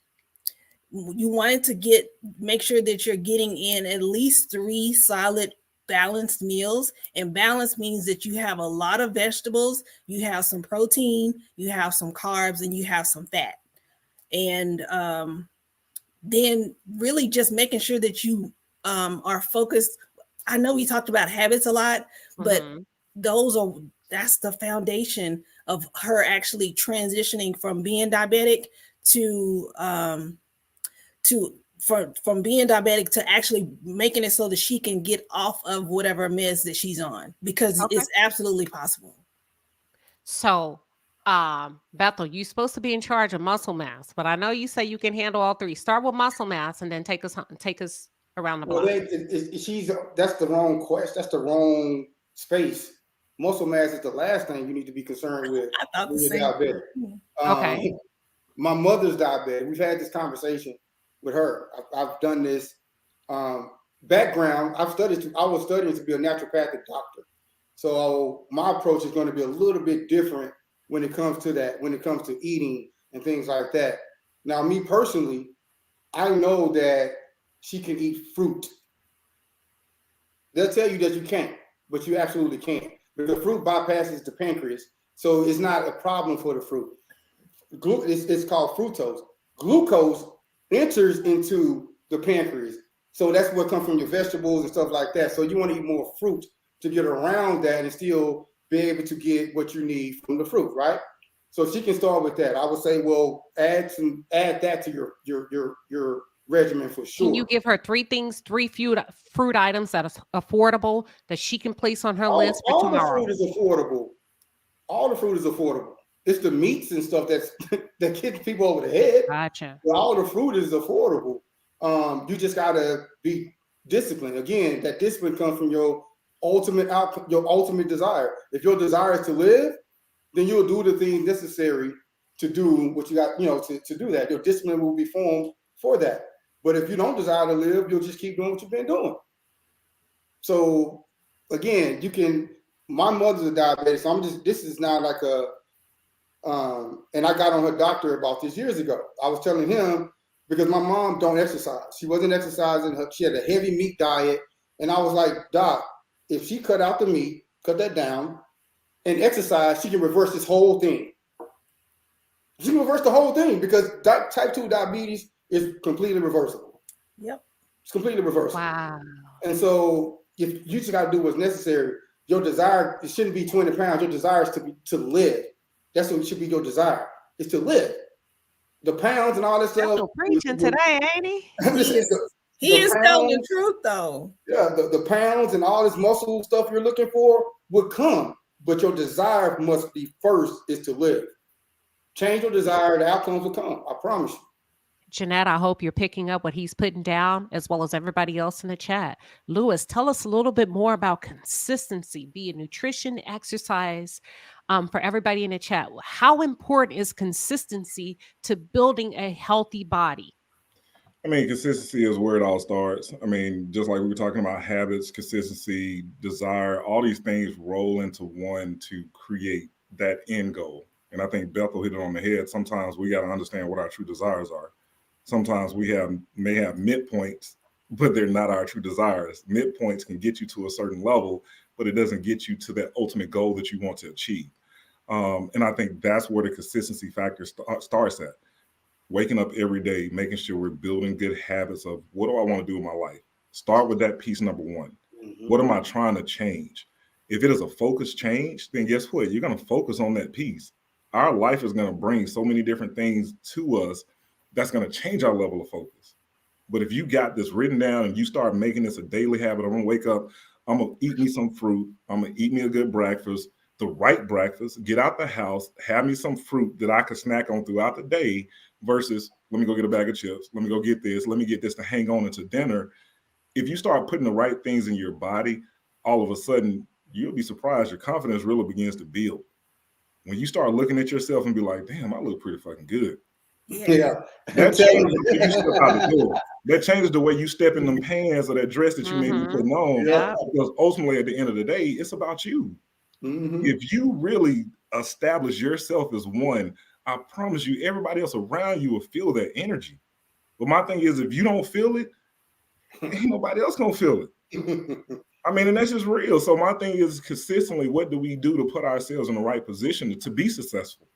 you wanted to make sure that you're getting in at least 3 solid balanced meals. And balance means that you have a lot of vegetables, you have some protein, you have some carbs, and you have some fat. And then really just making sure that you are focused. I know we talked about habits a lot, but that's the foundation of her actually transitioning from being diabetic from being diabetic to actually making it so that she can get off of whatever meds that she's on, because it's absolutely possible. So, Bethel, you're supposed to be in charge of muscle mass, but I know you say you can handle all 3. Start with muscle mass and then take us around the block. That's the wrong question. That's the wrong space. Muscle mass is the last thing you need to be concerned with when you're diabetic. Okay. My mother's diabetic. We've had this conversation with her. I've done this background. I was studying to be a naturopathic doctor. So my approach is going to be a little bit different when it comes to that, when it comes to eating and things like that. Now, me personally, I know that she can eat fruit. They'll tell you that you can't, but you absolutely can. But the fruit bypasses the pancreas, so it's not a problem for the fruit. It's called fructose. Glucose enters into the pancreas, so that's what comes from your vegetables and stuff like that. So you want to eat more fruit to get around that and still be able to get what you need from the fruit, right? So she can start with that. I would say, well, add that to your regimen for sure. Can you give her 3 fruit items that are affordable that she can place on her list for tomorrow? All the fruit is affordable. All the fruit is affordable. It's the meats and stuff that gets people over the head. Gotcha. But all the fruit is affordable. You just gotta be disciplined. Again, that discipline comes from your ultimate outcome, your ultimate desire. If your desire is to live, then you'll do the things necessary to do what you got, to do that. Your discipline will be formed for that. But if you don't desire to live, you'll just keep doing what you've been doing. So again, my mother's a diabetic, so this is not like and I got on her doctor about this years ago. I was telling him, because my mom don't exercise. She wasn't exercising. She had a heavy meat diet. And I was like, Doc, if she cut out the meat, cut that down, and exercise, she can reverse this whole thing. She can reverse the whole thing, because type 2 diabetes is completely reversible. Yep. It's completely reversible. Wow. And so if you just got to do what's necessary, your desire, it shouldn't be 20 pounds. Your desire is to live. That's what should be your desire, is to live. The pounds and all this stuff. Still preaching today, ain't he? He is telling the truth, though. Yeah, the pounds and all this muscle stuff you're looking for will come, but your desire must be first, is to live. Change your desire, the outcomes will come. I promise you. Jeanette, I hope you're picking up what he's putting down, as well as everybody else in the chat. Lewis, tell us a little bit more about consistency, be it nutrition, exercise, for everybody in the chat. How important is consistency to building a healthy body? I mean, consistency is where it all starts. I mean, just like we were talking about habits, consistency, desire, all these things roll into one to create that end goal. And I think Bethel hit it on the head. Sometimes we got to understand what our true desires are. Sometimes we may have midpoints, but they're not our true desires. Midpoints can get you to a certain level, but it doesn't get you to that ultimate goal that you want to achieve. And I think that's where the consistency factor starts at. Waking up every day, making sure we're building good habits of, what do I want to do in my life? Start with that piece number 1. Mm-hmm. What am I trying to change? If it is a focus change, then guess what? You're going to focus on that piece. Our life is going to bring so many different things to us that's going to change our level of focus. But if you got this written down and you start making this a daily habit, I'm going to wake up, I'm going to eat me some fruit, I'm going to eat me a good breakfast, the right breakfast, get out the house, have me some fruit that I could snack on throughout the day versus let me go get a bag of chips, let me go get this, let me get this to hang on into dinner. If you start putting the right things in your body, all of a sudden, you'll be surprised your confidence really begins to build. When you start looking at yourself and be like, damn, I look pretty fucking good. Yeah. That changes the way you step out the door. That changes the way you step in them pants or that dress that you may be putting on. Yeah. Because ultimately, at the end of the day, it's about you. Mm-hmm. If you really establish yourself as one, I promise you, everybody else around you will feel that energy. But my thing is, if you don't feel it, ain't nobody else gonna feel it. I mean, and that's just real. So my thing is consistently, what do we do to put ourselves in the right position to be successful?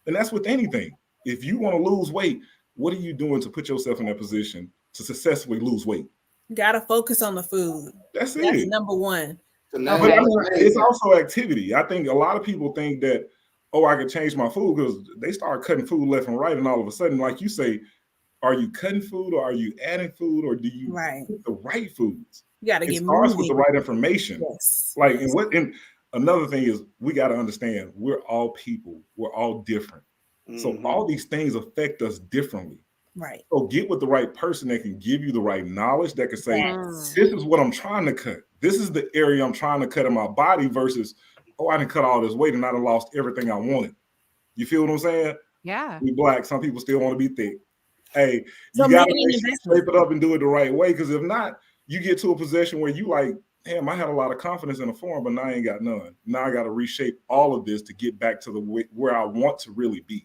And that's with anything. If you want to lose weight, what are you doing to put yourself in that position to successfully lose weight? Gotta focus on the food. That's That's it. number one. But I mean, it's also activity. I think a lot of people think that, oh, I could change my food because they start cutting food left and right. And all of a sudden, like you say, are you cutting food or are you adding food or do you put the right foods? You gotta it get starts moving with the right information. Yes. Like, and another thing is we got to understand we're all people. We're all different. So all these things affect us differently. Right. So get with the right person that can give you the right knowledge that can say, this is what I'm trying to cut. This is the area I'm trying to cut in my body versus, oh, I didn't cut all this weight and I done lost everything I wanted. You feel what I'm saying? Yeah. We Black. Some people still want to be thick. Hey, you got to scrape it up and do it the right way. Because if not, you get to a position where you like, damn, I had a lot of confidence in the form, but now I ain't got none. Now I got to reshape all of this to get back to the way, where I want to really be.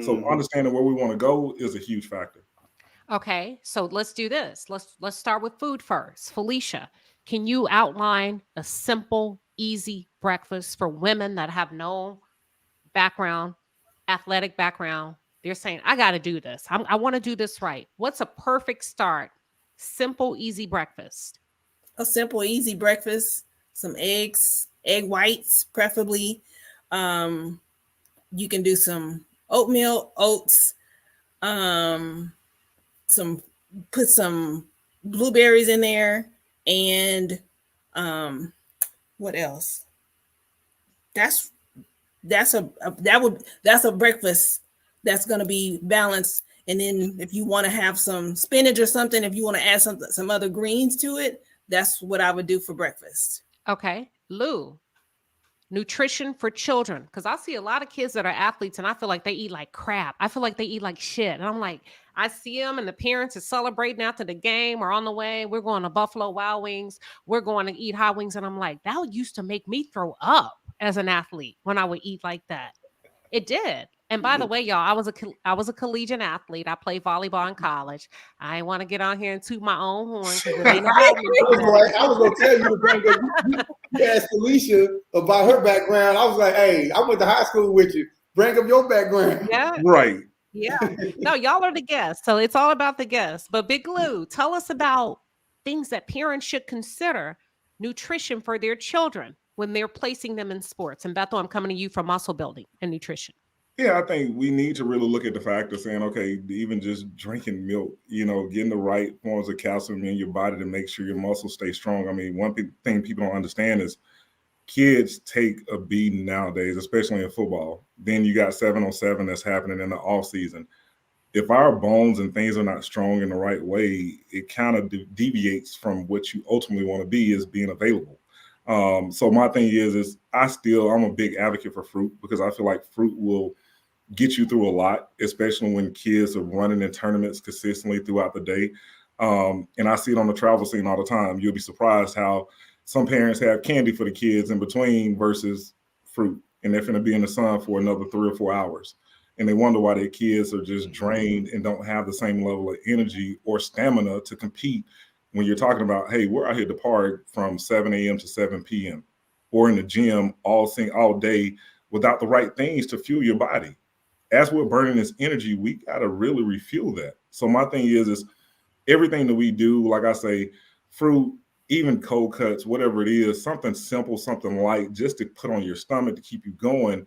So understanding where we want to go is a huge factor. Okay, so let's do this. Let's start with food first. Felicia, can you outline a simple, easy breakfast for women that have no background, athletic background? They're saying, I got to do this. I want to do this right. What's a perfect start? Simple, easy breakfast. A simple, easy breakfast. Some eggs, egg whites, preferably. You can do some oatmeal, oats, put some blueberries in there, and what else? That's a breakfast that's going to be balanced. And then if you want to have some spinach or something, if you want to add some other greens to it, that's what I would do for breakfast. Okay, Lou. Nutrition for children, because I see a lot of kids that are athletes and I feel like they eat like crap. I feel like they eat like shit. And I'm like, I see them and the parents are celebrating after the game or on the way. We're going to Buffalo Wild Wings. We're going to eat hot wings. And I'm like, that used to make me throw up as an athlete when I would eat like that. It did. And by the way, y'all, I was a collegiate athlete. I played volleyball in college. I want to get on here and toot my own horn. I was going to tell you to bring up. You asked Felicia about her background. I was like, hey, I went to high school with you. Bring up your background. Yeah. Right. Yeah. No, y'all are the guests. So it's all about the guests. But Big Lou, tell us about things that parents should consider nutrition for their children when they're placing them in sports. And Bethel, I'm coming to you for muscle building and nutrition. Yeah, I think we need to really look at the fact of saying, okay, even just drinking milk, getting the right forms of calcium in your body to make sure your muscles stay strong. I mean, one thing people don't understand is kids take a beating nowadays, especially in football. Then you got 7-on-7 that's happening in the off season. If our bones and things are not strong in the right way, it kind of deviates from what you ultimately want to be as being available. So my thing is I'm a big advocate for fruit because I feel like fruit will get you through a lot, especially when kids are running in tournaments consistently throughout the day. And I see it on the travel scene all the time. You'll be surprised how some parents have candy for the kids in between versus fruit, and they're going to be in the sun for another 3 or 4 hours. And they wonder why their kids are just drained and don't have the same level of energy or stamina to compete when you're talking about, hey, we're out here to park from 7 a.m. to 7 p.m. or in the gym all day without the right things to fuel your body. As we're burning this energy, we got to really refuel that. So my thing is everything that we do, like I say, fruit, even cold cuts, whatever it is, something simple, something light, just to put on your stomach to keep you going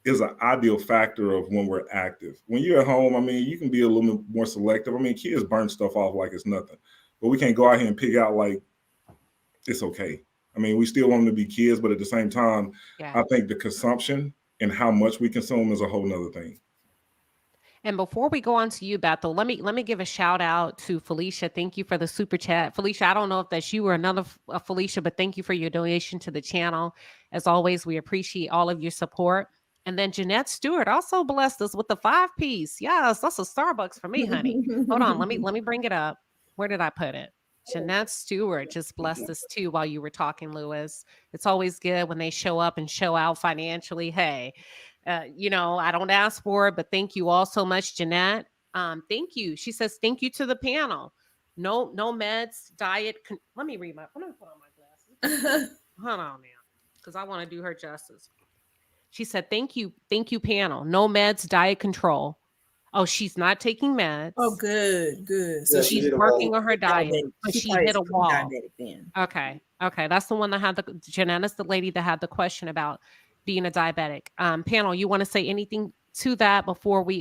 is an ideal factor of when we're active. When you're at home, I mean, you can be a little bit more selective. I mean, kids burn stuff off like it's nothing, but we can't go out here and pick out like it's okay. I mean, we still want them to be kids, but at the same time, I think the consumption and how much we consume is a whole nother thing. And before we go on to you, Bethel, let me give a shout out to Felicia. Thank you for the super chat. Felicia, I don't know if that's you or another Felicia, but thank you for your donation to the channel. As always, we appreciate all of your support. And then Jeanette Stewart also blessed us with the 5-piece. Yes, that's a Starbucks for me, honey. Hold on, let me bring it up. Where did I put it? Jeanette Stewart just blessed us too while you were talking, Lewis. It's always good when they show up and show out financially. Hey, I don't ask for it, but thank you all so much, Jeanette. Thank you. She says, thank you to the panel. No meds, diet. Let me read let me put on my glasses. Hold on now, because I want to do her justice. She said, thank you, panel. No meds, diet control. Oh, she's not taking meds. Oh, good. So Yeah, she's working on her diet, but she hit a wall. Diabetic then. Okay. That's the one that had Jeanette's the lady that had the question about being a diabetic. Panel, you want to say anything to that before we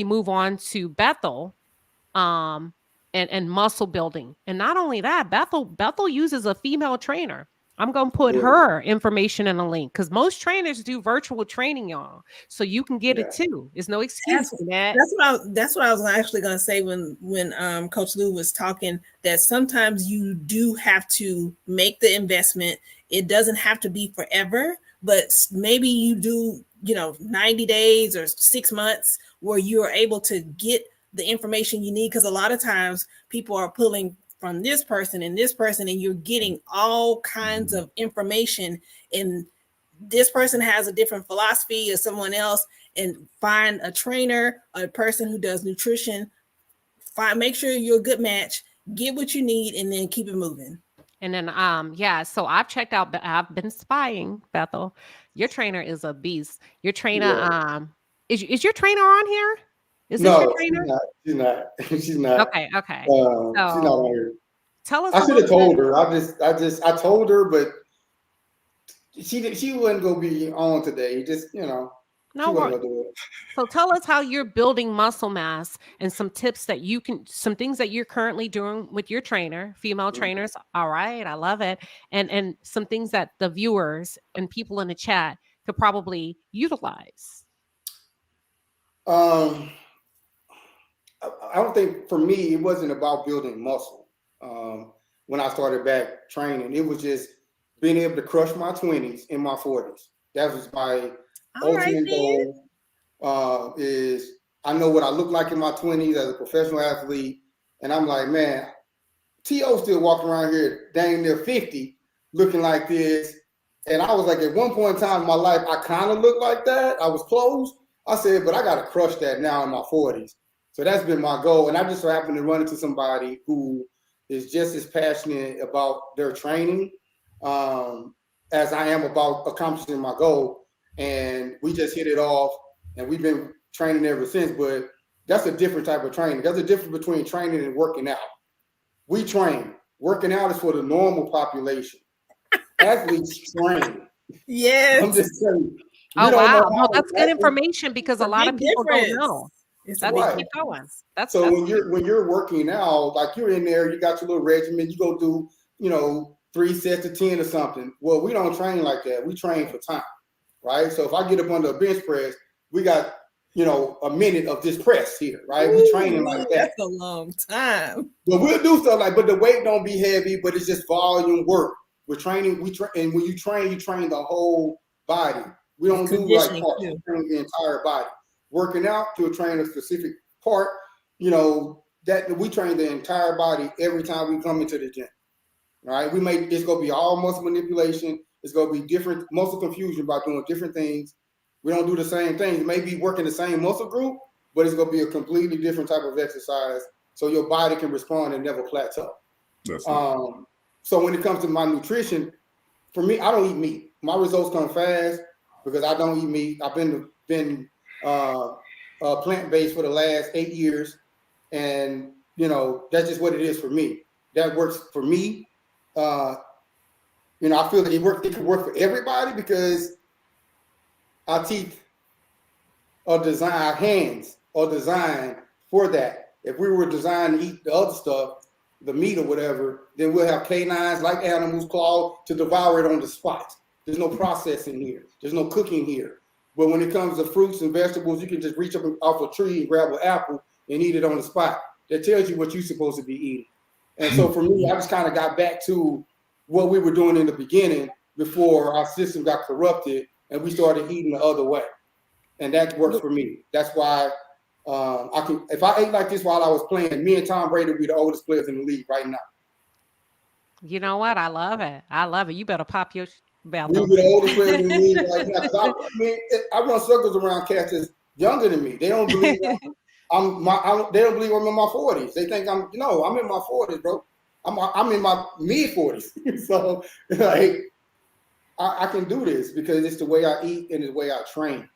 move on to Bethel, and muscle building? And not only that, Bethel uses a female trainer. I'm going to put her information in a link because most trainers do virtual training, y'all. So you can get it too. There's no excuse for that. That's what I was actually going to say when Coach Lou was talking, that sometimes you do have to make the investment. It doesn't have to be forever, but maybe you do, 90 days or 6 months where you are able to get the information you need. Because a lot of times people are pulling from this person and this person, and you're getting all kinds of information, and this person has a different philosophy or someone else, and find a trainer, a person who does nutrition, make sure you're a good match, get what you need, and then keep it moving. And then, so I've checked out, I've been spying, Bethel. Your trainer is a beast. Your trainer, is your trainer on here? Is this your trainer? She's not. She's not. Okay. She's not on here. Tell us. I should have told her. I told her, but she wasn't gonna be on today. Just no worries. So tell us how you're building muscle mass and some tips that some things that you're currently doing with your trainer, female trainers. All right, I love it, and some things that the viewers and people in the chat could probably utilize. I don't think, for me, it wasn't about building muscle. When I started back training, it was just being able to crush my 20s in my 40s. That was my ultimate goal. Is I know what I look like in my 20s as a professional athlete, and I'm like, man, T.O. still walking around here dang near 50 looking like this. And I was like, at one point in time in my life, I kind of looked like that. I was close. I said, but I got to crush that now in my 40s. So that's been my goal. And I just so happened to run into somebody who is just as passionate about their training as I am about accomplishing my goal. And we just hit it off, and we've been training ever since. But that's a different type of training. There's a difference between training and working out. We train. Working out is for the normal population. Athletes train. Yes. I'm just saying. Oh, wow. No, that's good information, because a lot of people don't know. That's right. Keep going. So when you're working out, like you're in there, you got your little regimen, you go do, 3 sets of 10 or something. Well, we don't train like that. We train for time, right? So if I get up under a bench press, we got, a minute of this press here, right? We training like that. That's a long time. But we'll do stuff but the weight don't be heavy, but it's just volume work. We're training, and when you train the whole body. We don't do like parts, we train the entire body. Working out, you'll train a specific part, that we train the entire body every time we come into the gym. All right, it's gonna be all muscle manipulation. It's gonna be different muscle confusion by doing different things. We don't do the same things. It may be working the same muscle group, but it's gonna be a completely different type of exercise, so your body can respond and never plateau. So when it comes to my nutrition, for me, I don't eat meat. My results come fast because I don't eat meat. I've been plant-based for the last 8 years, and that's just what it is for me. that works for me. You know, I feel that it could work for everybody because our teeth are designed, our hands are designed for that. If we were designed to eat the other stuff, the meat or whatever, then we'll have canines like animals, claws to devour it on the spot. There's no processing here. There's no cooking here. But when it comes to fruits and vegetables, you can just reach up off a tree and grab an apple and eat it on the spot. That tells you what you're supposed to be eating. And so for me, I just kind of got back to what we were doing in the beginning before our system got corrupted and we started eating the other way. And that works for me. That's why I can, if I ate like this while I was playing, me and Tom Brady would be the oldest players in the league right now. You know what? I love it. I love it. You better pop your belt. We would be the oldest players in the league right now. I run circles around cats that's younger than me. They don't believe they don't believe I'm in my 40s. They think I'm in my 40s, bro. I'm in my mid 40s. So like I can do this because it's the way I eat and the way I train.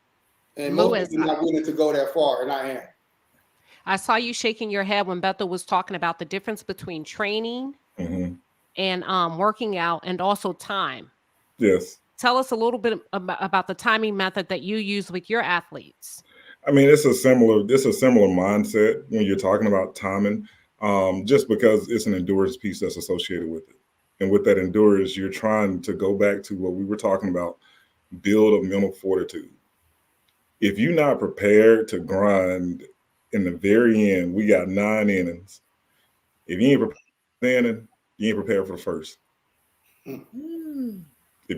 And most people are not willing to go that far, and I am. I saw you shaking your head when Bethel was talking about the difference between training and working out and also time. Yes. Tell us a little bit about the timing method that you use with your athletes. I mean, it's a similar mindset when you're talking about timing, just because it's an endurance piece that's associated with it. And with that endurance, you're trying to go back to what we were talking about, build a mental fortitude. If you're not prepared to grind in the very end, we got 9 innings. If you ain't prepared for the inning, you ain't prepared for the first. If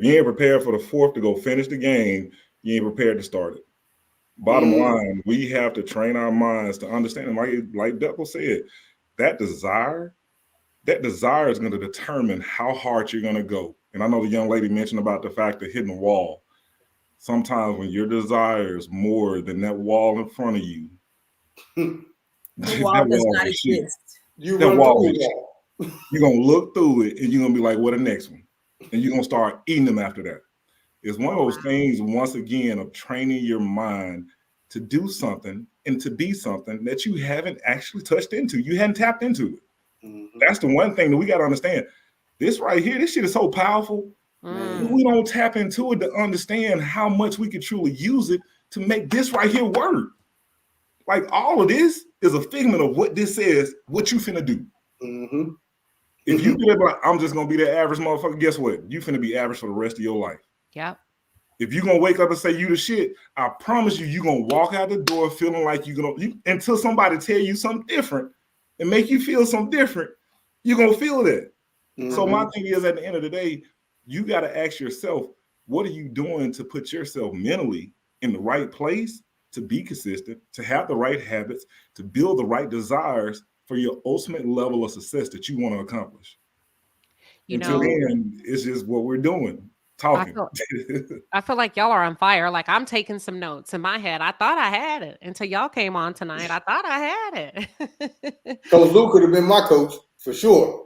you ain't prepared for the fourth to go finish the game, you ain't prepared to start it. Bottom line, we have to train our minds to understand, like Bethel said, that desire is going to determine how hard you're going to go. And I know the young lady mentioned about the fact of hitting the wall. Sometimes when your desire is more than that wall in front of you, the wall does not exist. You're going to look through it and you're going to be like, what the next one? And you're going to start eating them after that. It's one of those things, once again, of training your mind to do something and to be something that you haven't actually touched into. You hadn't tapped into it. That's the one thing that we got to understand. This right here, this shit is so powerful. We don't tap into it to understand how much we could truly use it to make this right here work. Like all of this is a figment of what this says, what you finna do. If you be like, I'm just gonna be the average motherfucker, guess what? You finna be average for the rest of your life. Yep. If you're gonna wake up and say you the shit, I promise you're gonna walk out the door feeling like until somebody tell you something different and make you feel something different, you're gonna feel that. So my thing is, at the end of the day, you gotta ask yourself, what are you doing to put yourself mentally in the right place to be consistent, to have the right habits, to build the right desires for your ultimate level of success that you want to accomplish. Until then, it's just what we're doing, talking. I feel like y'all are on fire. Like I'm taking some notes in my head. I thought I had it until y'all came on tonight. I thought I had it. Coach Lou could have been my coach for sure.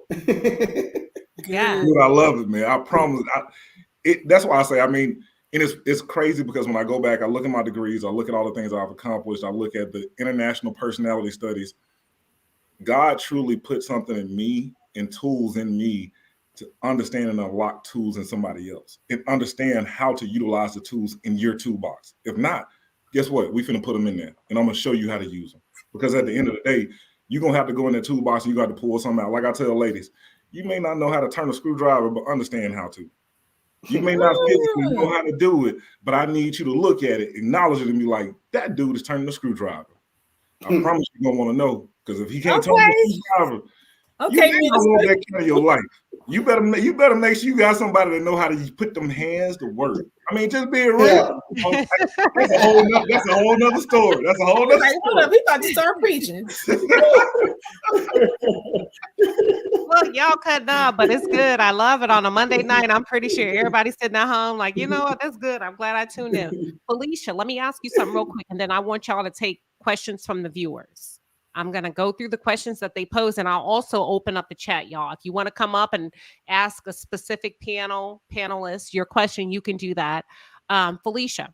Yeah. Dude, I love it, man. I promise. That's why I say, I mean, and it's crazy because when I go back, I look at my degrees, I look at all the things I've accomplished, I look at the international personality studies. God truly put something in me and tools in me to understand and unlock tools in somebody else and understand how to utilize the tools in your toolbox. If not, guess what? We finna put them in there and I'm gonna show you how to use them. Because at the end of the day, you're gonna have to go in that toolbox and you got to pull something out. Like I tell ladies, you may not know how to turn a screwdriver, but understand how to. You may not physically know how to do it, but I need you to look at it, acknowledge it, and be like, that dude is turning the screwdriver. I promise you're gonna want to know, because if he can't turn the screwdriver, you don't want that kind of your life. You better make sure you got somebody that know how to put them hands to work. I mean, just being real. Yeah. That's a whole nother story. That's a whole nother story. Hold up, we about to start preaching. Look, y'all cutting up, but it's good. I love it on a Monday night. I'm pretty sure everybody's sitting at home like, you know what, that's good. I'm glad I tuned in. Felicia, let me ask you something real quick, and then I want y'all to take questions from the viewers. I'm going to go through the questions that they pose, and I'll also open up the chat, y'all. If you want to come up and ask a specific panelist your question, you can do that. Felicia,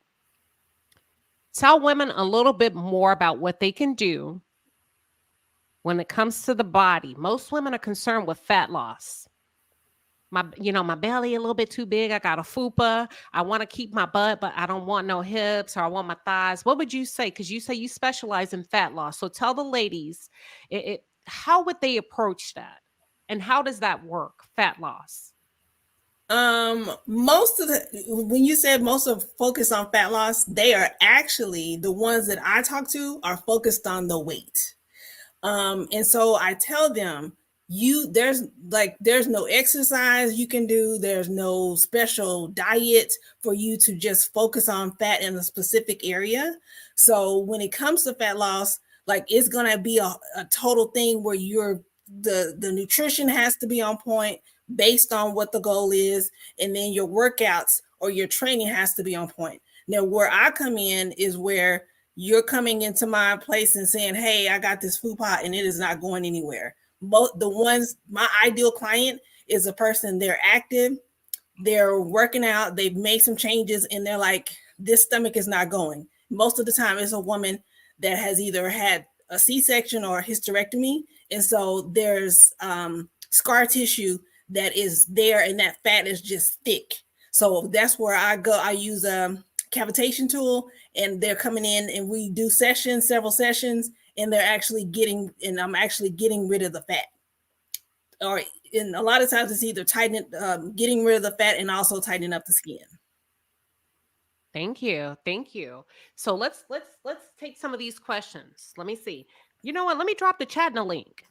tell women a little bit more about what they can do when it comes to the body, most women are concerned with fat loss. My belly a little bit too big. I got a fupa. I want to keep my butt, but I don't want no hips, or I want my thighs. What would you say? Because you say you specialize in fat loss. So tell the ladies, how would they approach that? And how does that work, fat loss? Most of when you said most of focus on fat loss, they are actually the ones that I talk to are focused on the weight. And so I tell them, there's no exercise you can do. There's no special diet for you to just focus on fat in a specific area. So when it comes to fat loss, like it's going to be a total thing where the nutrition has to be on point based on what the goal is. And then your workouts or your training has to be on point. Now, where I come in is where you're coming into my place and saying, hey, I got this food pot and it is not going anywhere. My ideal client is a person, they're active, they're working out, they've made some changes, and they're like, this stomach is not going. Most of the time it's a woman that has either had a C-section or a hysterectomy. And so there's scar tissue that is there and that fat is just thick. So that's where I go. I use a cavitation tool, and they're coming in and we do several sessions, and I'm actually getting rid of the fat. Or in a lot of times it's either getting rid of the fat and also tightening up the skin. Thank you. So let's take some of these questions. Let me see. You know what? Let me drop the chat in a link.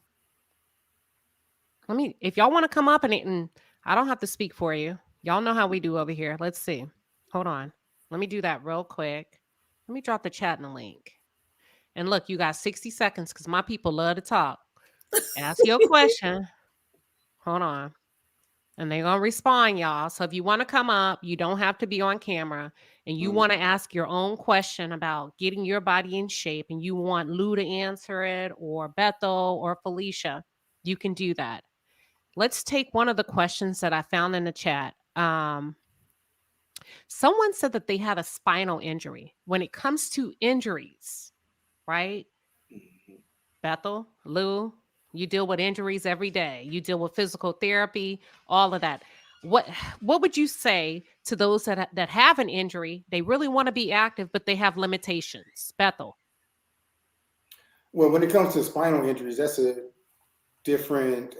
If y'all want to come up and I don't have to speak for you. Y'all know how we do over here. Let's see. Hold on. Let me do that real quick. Let me drop the chat in the link. And look, you got 60 seconds because my people love to talk. Ask your question. Hold on. And they're going to respond, y'all. So if you want to come up, you don't have to be on camera, and you want to ask your own question about getting your body in shape, and you want Lou to answer it, or Bethel or Felicia, you can do that. Let's take one of the questions that I found in the chat. Someone said that they had a spinal injury. When it comes to injuries, right? Bethel, Lou, you deal with injuries every day. You deal with physical therapy, all of that. What would you say to those that have an injury? They really want to be active, but they have limitations. Bethel. Well, when it comes to spinal injuries, that's a different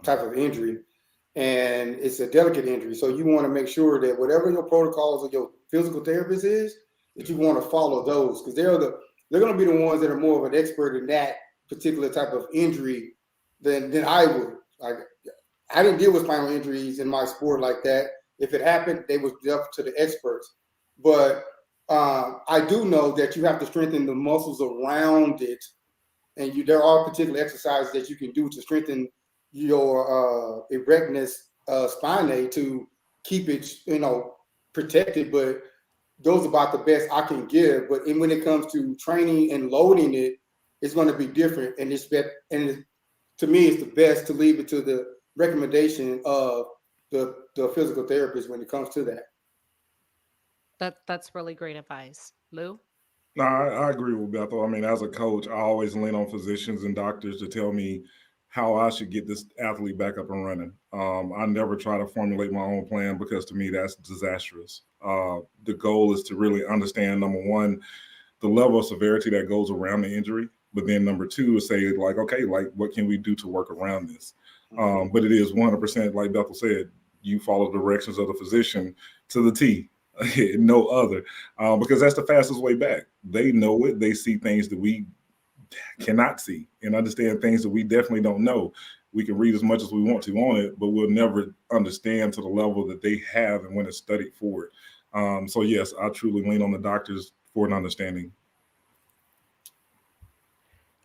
type of injury, and it's a delicate injury. So you want to make sure that whatever your protocols of your physical therapist is, that you want to follow those, because they're going to be the ones that are more of an expert in that particular type of injury than I would. Like, I didn't deal with spinal injuries in my sport like that. If it happened, they was left to the experts. But I do know that you have to strengthen the muscles around it, and there are particular exercises that you can do to strengthen your erectness spinae to keep it, protected. But those are about the best I can give. But when it comes to training and loading it, it's going to be different. And to me, it's the best to leave it to the recommendation of the physical therapist when it comes to that. That's really great advice. Lou? No, I agree with Bethel. I mean, as a coach, I always lean on physicians and doctors to tell me how I should get this athlete back up and running. I never try to formulate my own plan, because to me, that's disastrous. The goal is to really understand, number one, the level of severity that goes around the injury. But then number two is say, okay, what can we do to work around this? But it is 100%, like Bethel said, you follow the directions of the physician to the T. No other, because that's the fastest way back. They know it. They see things that we cannot see and understand things that we definitely don't know. We can read as much as we want to on it, but we'll never understand to the level that they have and when it's studied for it. So yes, I truly lean on the doctors for an understanding.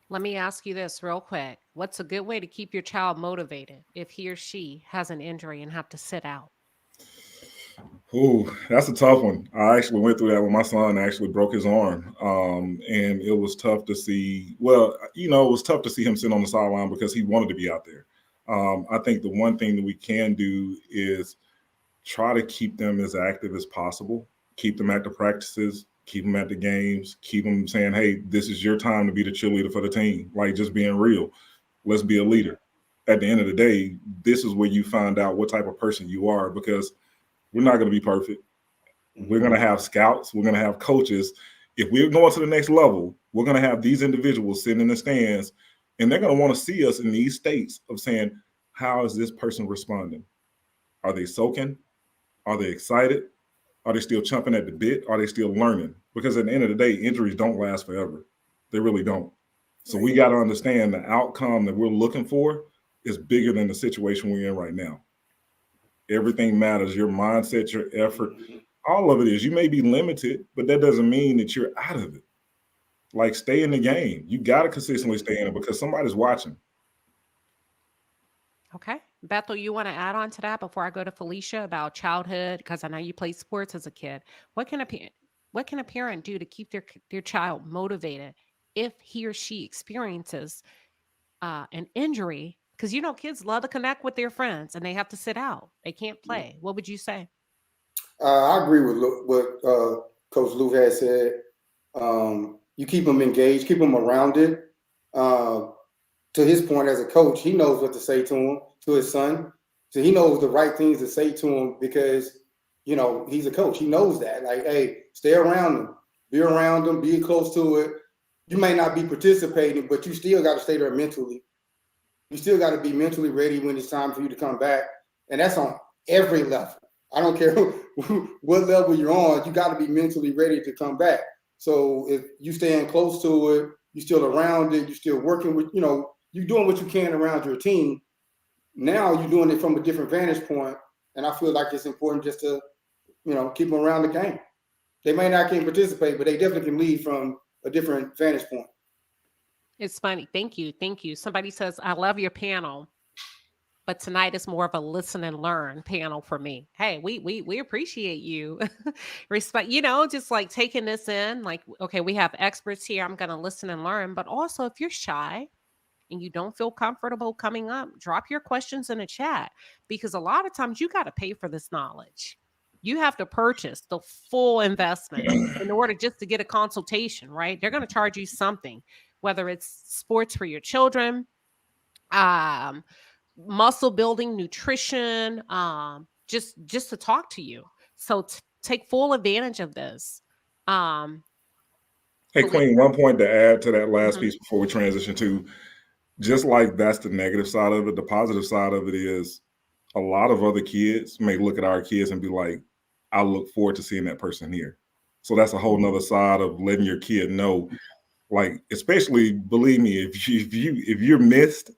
Let me ask you this real quick. What's a good way to keep your child motivated if he or she has an injury and have to sit out? Oh, that's a tough one. I actually went through that when my son actually broke his arm. And it was tough to see. Well, it was tough to see him sit on the sideline because he wanted to be out there. I think the one thing that we can do is try to keep them as active as possible, keep them at the practices, keep them at the games, keep them saying, hey, this is your time to be the cheerleader for the team. Like, just being real. Let's be a leader. At the end of the day, this is where you find out what type of person you are, because we're not going to be perfect. We're going to have scouts. We're going to have coaches. If we're going to the next level, we're going to have these individuals sitting in the stands, and they're going to want to see us in these states of saying, how is this person responding? Are they soaking? Are they excited? Are they still chomping at the bit? Are they still learning? Because at the end of the day, injuries don't last forever. They really don't. So we got to understand the outcome that we're looking for is bigger than the situation we're in right now. Everything matters. Your mindset, your effort, all of it is. You may be limited, but that doesn't mean that you're out of it. Like, stay in the game. You got to consistently stay in it because somebody's watching. Okay. Bethel, you want to add on to that before I go to Felicia about childhood? Because I know you played sports as a kid. What can a parent do to keep their child motivated if he or she experiences an injury? Because kids love to connect with their friends and they have to sit out. They can't play. What would you say? I agree with what Coach Lou has said. You keep them engaged, keep them around it. To his point, as a coach, he knows what to say to him, to his son. So he knows the right things to say to him because, he's a coach. He knows that. Like, hey, stay around them. Be around them. Be close to it. You may not be participating, but you still got to stay there mentally. You still got to be mentally ready when it's time for you to come back. And that's on every level. I don't care what level you're on. You got to be mentally ready to come back. So if you staying close to it, you're still around it, you're still working with, you're doing what you can around your team. Now you're doing it from a different vantage point. And I feel like it's important just to, keep them around the game. They may not can participate, but they definitely can lead from a different vantage point. It's funny. Thank you. Thank you. Somebody says, I love your panel, but tonight is more of a listen and learn panel for me. Hey, we appreciate you. Respect, just like taking this in, like, okay, we have experts here. I'm going to listen and learn. But also, if you're shy and you don't feel comfortable coming up, drop your questions in the chat, because a lot of times you got to pay for this knowledge. You have to purchase the full investment in order just to get a consultation, right? They're going to charge you something, whether it's sports for your children, muscle building, nutrition, just to talk to you. So take full advantage of this. Hey, Queen, one point to add to that last piece before we transition to, just like that's the negative side of it, the positive side of it is a lot of other kids may look at our kids and be like, I look forward to seeing that person here. So that's a whole nother side of letting your kid know, like, especially, believe me, if you're missed,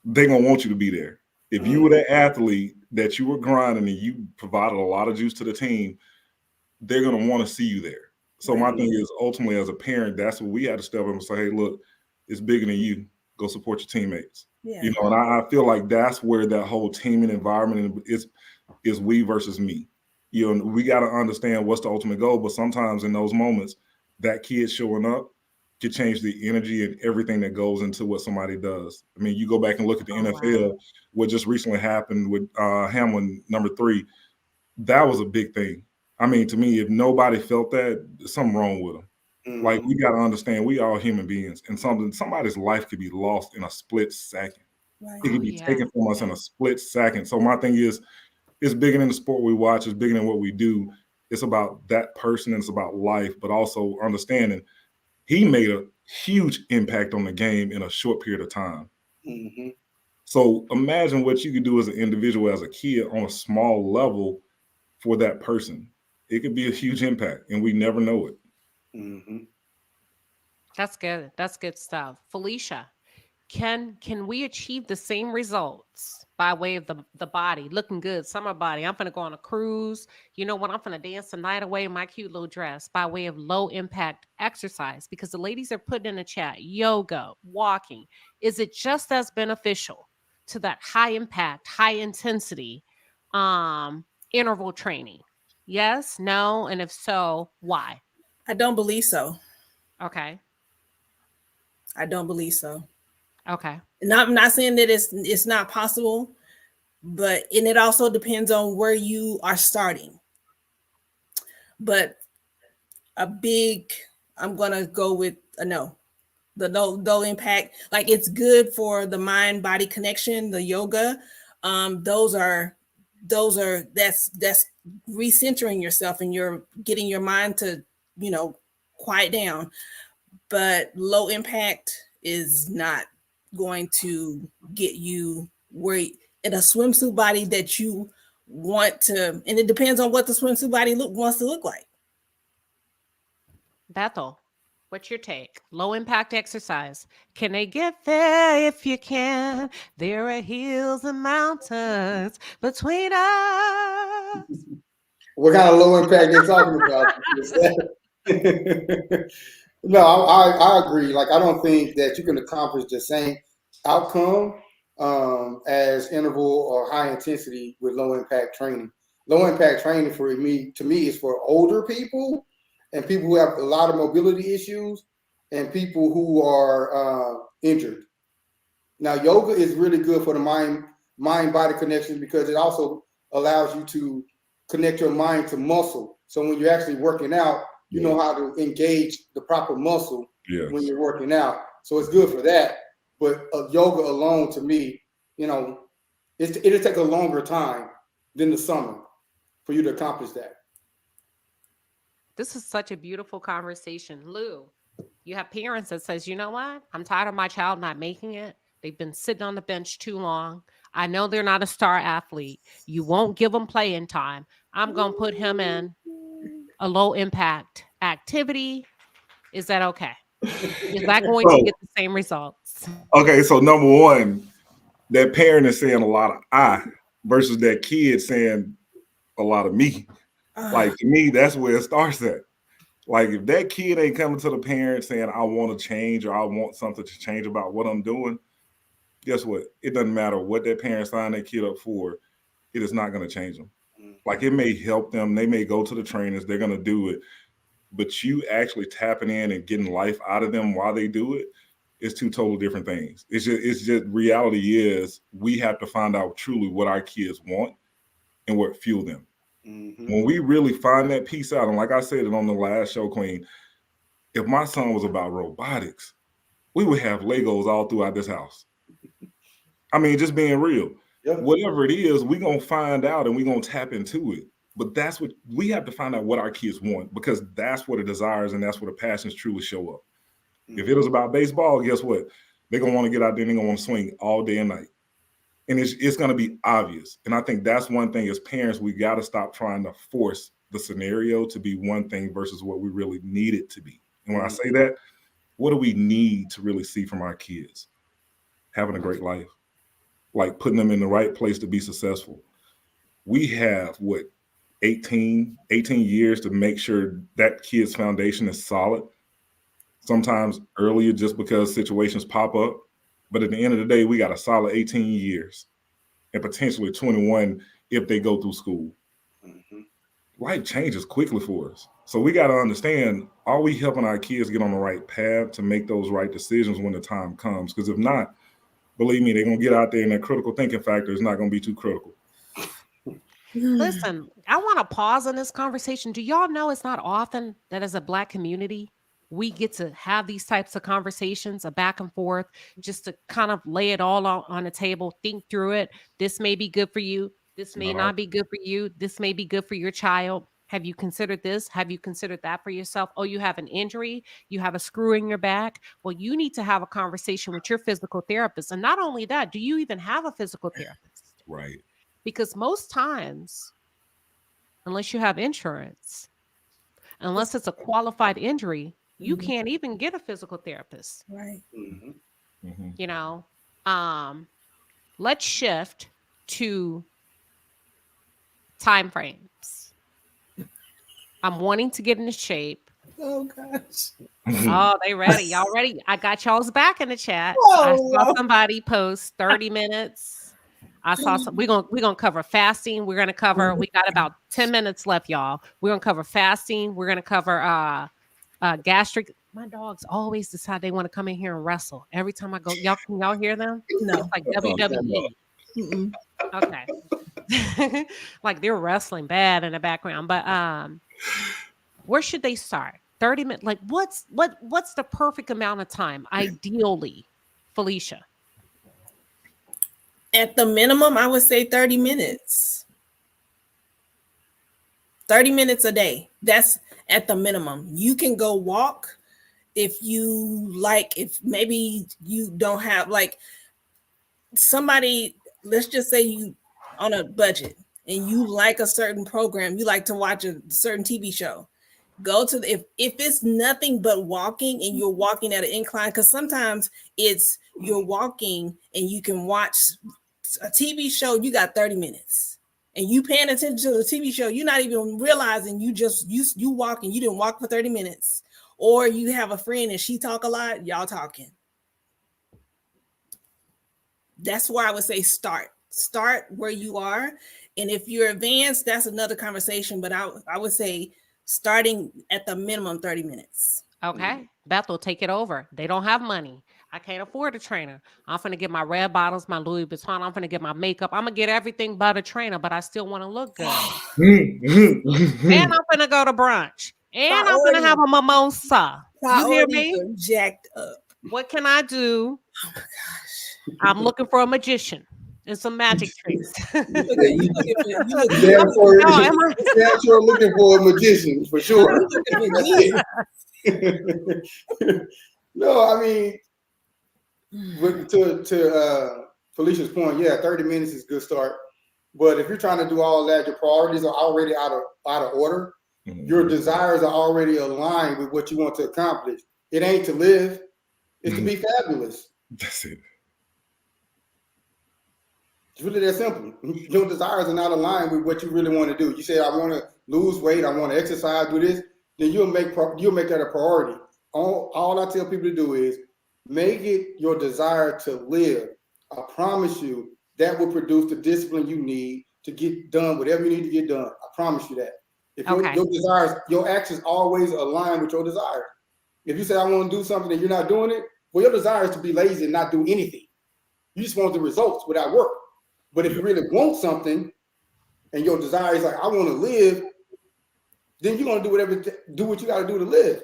they're gonna want you to be there. If you were that athlete that you were grinding and you provided a lot of juice to the team, they're gonna want to see you there. So my thing is, ultimately, as a parent, that's what we had to step up and say, hey, look, it's bigger than you. Go support your teammates. Yeah. And I feel like that's where that whole teaming environment is we versus me. We got to understand what's the ultimate goal, but sometimes in those moments, that kid showing up could change the energy and everything that goes into what somebody does. I mean, you go back and look at the NFL, wow. What just recently happened with Hamlin, number 3, that was a big thing. I mean, to me, if nobody felt that, there's something wrong with them. Mm-hmm. Like, we got to understand, we all human beings, and somebody's life could be lost in a split second. Right. It could be taken from us in a split second. So my thing is, it's bigger than the sport we watch. It's bigger than what we do. It's about that person, and it's about life, but also understanding he made a huge impact on the game in a short period of time. Mm-hmm. So imagine what you could do as an individual, as a kid, on a small level for that person. It could be a huge impact, and we never know it. Mm-hmm. That's good. That's good stuff. Felicia, can we achieve the same results by way of the body looking good, summer body? I'm going to go on a cruise. You know what? I'm going to dance the night away in my cute little dress by way of low impact exercise, because the ladies are putting in the chat, yoga, walking. Is it just as beneficial to that high impact, high intensity interval training? Yes, no, and if so, why? I don't believe so. Okay. I don't believe so. Okay. And I'm not saying that it's not possible, and it also depends on where you are starting. But I'm gonna go with a no. the low impact, like it's good for the mind body connection, the yoga. That's recentering yourself, and you're getting your mind to, quiet down. But low impact is not going to get you where in a swimsuit body that you want to, and it depends on what the swimsuit body wants to look like. Bethel, what's your take? Low impact exercise. Can they get there if you can? There are hills and mountains between us. What kind of low impact they're talking about? No, I agree. Like, I don't think that you can accomplish the same outcome as interval or high intensity with low impact training. Low impact training to me is for older people and people who have a lot of mobility issues and people who are injured. Now, yoga is really good for the mind-body connection because it also allows you to connect your mind to muscle. So when you're actually working out, you know how to engage the proper muscle when you're working out. So it's good for that. But yoga alone, to me, it'll take a longer time than the summer for you to accomplish that. This is such a beautiful conversation. Lou, you have parents that says, you know what? I'm tired of my child not making it. They've been sitting on the bench too long. I know they're not a star athlete. You won't give them playing time. I'm going to put him in a low impact activity. Is that okay? Is that going to get the same results? Okay, so number one, that parent is saying a lot of I versus that kid saying a lot of me. Like, to me, that's where it starts at. Like, if that kid ain't coming to the parent saying, I want to change or I want something to change about what I'm doing, guess what? It doesn't matter what that parent signed that kid up for. It is not going to change them. Like, it may help them. They may go to the trainers. They're going to do it. But you actually tapping in and getting life out of them while they do it is two totally different things. It's just reality is we have to find out truly what our kids want and what fuel them. Mm-hmm. When we really find that piece out, and like I said it on the last show, Queen, if my son was about robotics, we would have Legos all throughout this house. I mean, just being real. Yeah. Whatever it is, we're going to find out and we're going to tap into it. But that's what we have to find out what our kids want, because that's where the desires and that's where the passions truly show up. Mm-hmm. If it was about baseball, guess what? They're going to want to get out there and they're going to want to swing all day and night. And it's going to be obvious. And I think that's one thing as parents, we got to stop trying to force the scenario to be one thing versus what we really need it to be. And when I say that, what do we need to really see from our kids? Having a great life, like putting them in the right place to be successful. We have 18 years to make sure that kid's foundation is solid. Sometimes earlier just because situations pop up. But at the end of the day, we got a solid 18 years and potentially 21 if they go through school. Mm-hmm. Life changes quickly for us. So we got to understand, are we helping our kids get on the right path to make those right decisions when the time comes? Because if not, believe me, they're going to get out there and that critical thinking factor is not going to be too critical. Listen, I want to pause on this conversation. Do y'all know it's not often that as a Black community, we get to have these types of conversations, a back and forth, just to kind of lay it all on the table, think through it. This may be good for you. This may not be good for you. This may be good for your child. Have you considered this? Have you considered that for yourself? Oh, you have an injury. You have a screw in your back. Well, you need to have a conversation with your physical therapist. And not only that, do you even have a physical therapist? Right. Because most times, unless you have insurance, unless it's a qualified injury, you can't even get a physical therapist. Right. Mm-hmm. Mm-hmm. You know, let's shift to time frames. I'm wanting to get into shape. Oh gosh. Oh, they ready. Y'all ready? I got y'all's back in the chat. I saw somebody post 30 minutes. I saw some. We're gonna cover fasting. We're gonna cover. We got about 10 minutes left, y'all. We're gonna cover fasting. We're gonna cover gastric. My dogs always decide they want to come in here and wrestle. Every time I go, can y'all hear them? No. It's like WWE. Okay. Like they're wrestling bad in the background. But where should they start? 30 minutes. Like what's the perfect amount of time ideally, Felicia? At the minimum, I would say 30 minutes. 30 minutes a day. That's at the minimum. You can go walk if you like, if maybe you don't have like somebody, let's just say you on a budget and you like a certain program, you like to watch a certain TV show. Go to if it's nothing but walking and you're walking at an incline, because sometimes it's you're walking and you can watch a TV show, you got 30 minutes. And you paying attention to the TV show, you're not even realizing you walking, you didn't walk for 30 minutes. Or you have a friend and she talk a lot, y'all talking. That's where I would say start where you are. And if you're advanced, that's another conversation. But I would say starting at the minimum 30 minutes. Okay. Bethel, take it over. They don't have money. I can't afford a trainer. I'm going to get my red bottles, my Louis Vuitton. I'm going to get my makeup. I'm going to get everything but a trainer, but I still want to look good. And I'm going to go to brunch. And I'm going to have a mimosa. You hear me? Jacked up. What can I do? Oh my gosh. I'm looking for a magician and some magic tricks. Damn sure looking for a magician for sure. No, I mean, to Felicia's point, yeah, 30 minutes is a good start. But if you're trying to do all that, your priorities are already out of order. Mm-hmm. Your desires are already aligned with what you want to accomplish. It ain't to live, it's to be fabulous. That's it. It's really that simple. Your desires are not aligned with what you really want to do. You say, I want to lose weight, I want to exercise, do this, then you'll make that a priority. All I tell people to do is make it your desire to live. I promise you that will produce the discipline you need to get done whatever you need to get done. I promise you that. If your desires, your actions always align with your desires. If you say, I want to do something and you're not doing it, well, your desire is to be lazy and not do anything. You just want the results without work. But if you really want something and your desire is like, I want to live, then you're going to do what you got to do to live.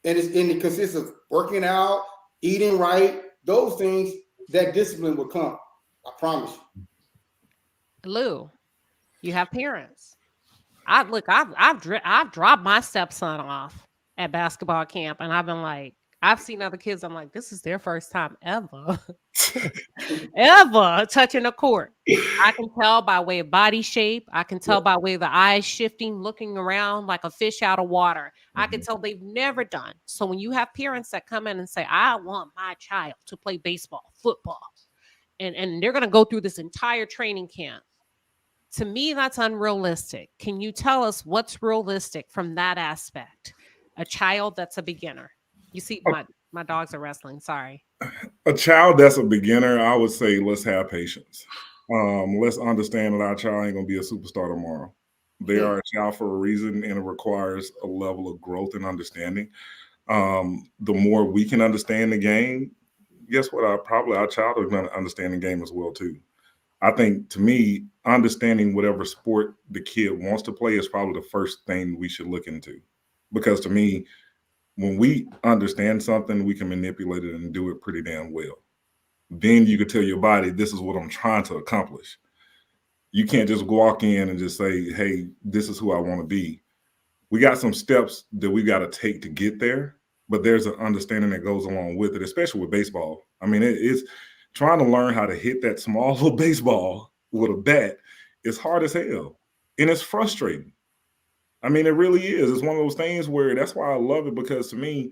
And it consists of working out, eating right, those things, that discipline will come. I promise you. Lou, you have parents. I've dropped my stepson off at basketball camp, and I've been like, I've seen other kids. I'm like, this is their first time ever, ever touching a court. I can tell by way of body shape. I can tell by way of the eyes shifting, looking around like a fish out of water. I can tell they've never done. So when you have parents that come in and say, I want my child to play baseball, football, and they're going to go through this entire training camp. To me, that's unrealistic. Can you tell us what's realistic from that aspect? A child that's a beginner. You see, my dogs are wrestling. Sorry. A child that's a beginner, I would say, let's have patience. Let's understand that our child ain't going to be a superstar tomorrow. They are a child for a reason, and it requires a level of growth and understanding. The more we can understand the game, guess what? Our child is going to understand the game as well, too. I think, to me, understanding whatever sport the kid wants to play is probably the first thing we should look into. Because to me, when we understand something, we can manipulate it and do it pretty damn well. Then you can tell your body, this is what I'm trying to accomplish. You can't just walk in and just say, hey, this is who I want to be. We got some steps that we got to take to get there, but there's an understanding that goes along with it, especially with baseball. I mean, it's trying to learn how to hit that small little baseball with a bat is hard as hell, and it's frustrating. I mean, it really is. It's one of those things where that's why I love it, because to me,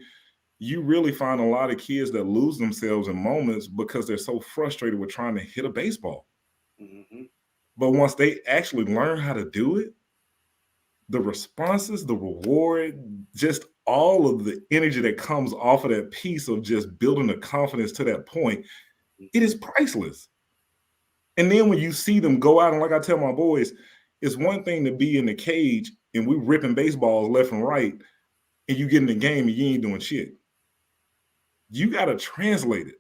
you really find a lot of kids that lose themselves in moments because they're so frustrated with trying to hit a baseball. Mm-hmm. But once they actually learn how to do it, the responses, the reward, just all of the energy that comes off of that piece of just building the confidence to that point, it is priceless. And then when you see them go out, and like I tell my boys, it's one thing to be in the cage and we ripping baseballs left and right, and you get in the game and you ain't doing shit. You got to translate it.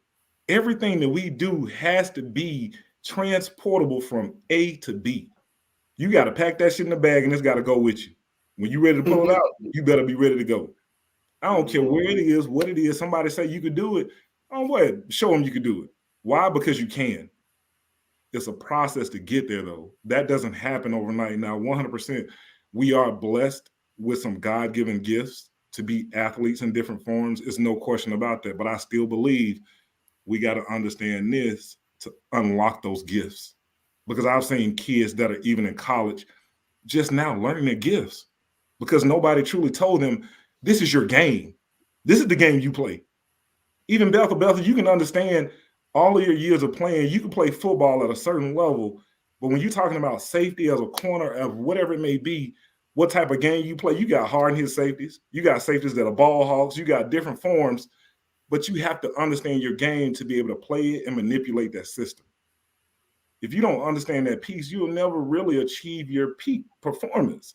Everything that we do has to be transportable from A to B. You got to pack that shit in the bag and it's got to go with you. When you're ready to pull it out, you better be ready to go. I don't care where it is, what it is. Somebody say you could do it. Oh, what? Show them you could do it. Why? Because you can. It's a process to get there, though. That doesn't happen overnight. Now, 100%, we are blessed with some God-given gifts to be athletes in different forms. There's no question about that. But I still believe we got to understand this to unlock those gifts. Because I've seen kids that are even in college just now learning their gifts because nobody truly told them, this is your game. This is the game you play. Even Bethel, you can understand all of your years of playing. You can play football at a certain level, but when you're talking about safety as a corner of whatever it may be, what type of game you play, you got hard and hit safeties. You got safeties that are ball hawks. You got different forms, but you have to understand your game to be able to play it and manipulate that system. If you don't understand that piece, you'll never really achieve your peak performance.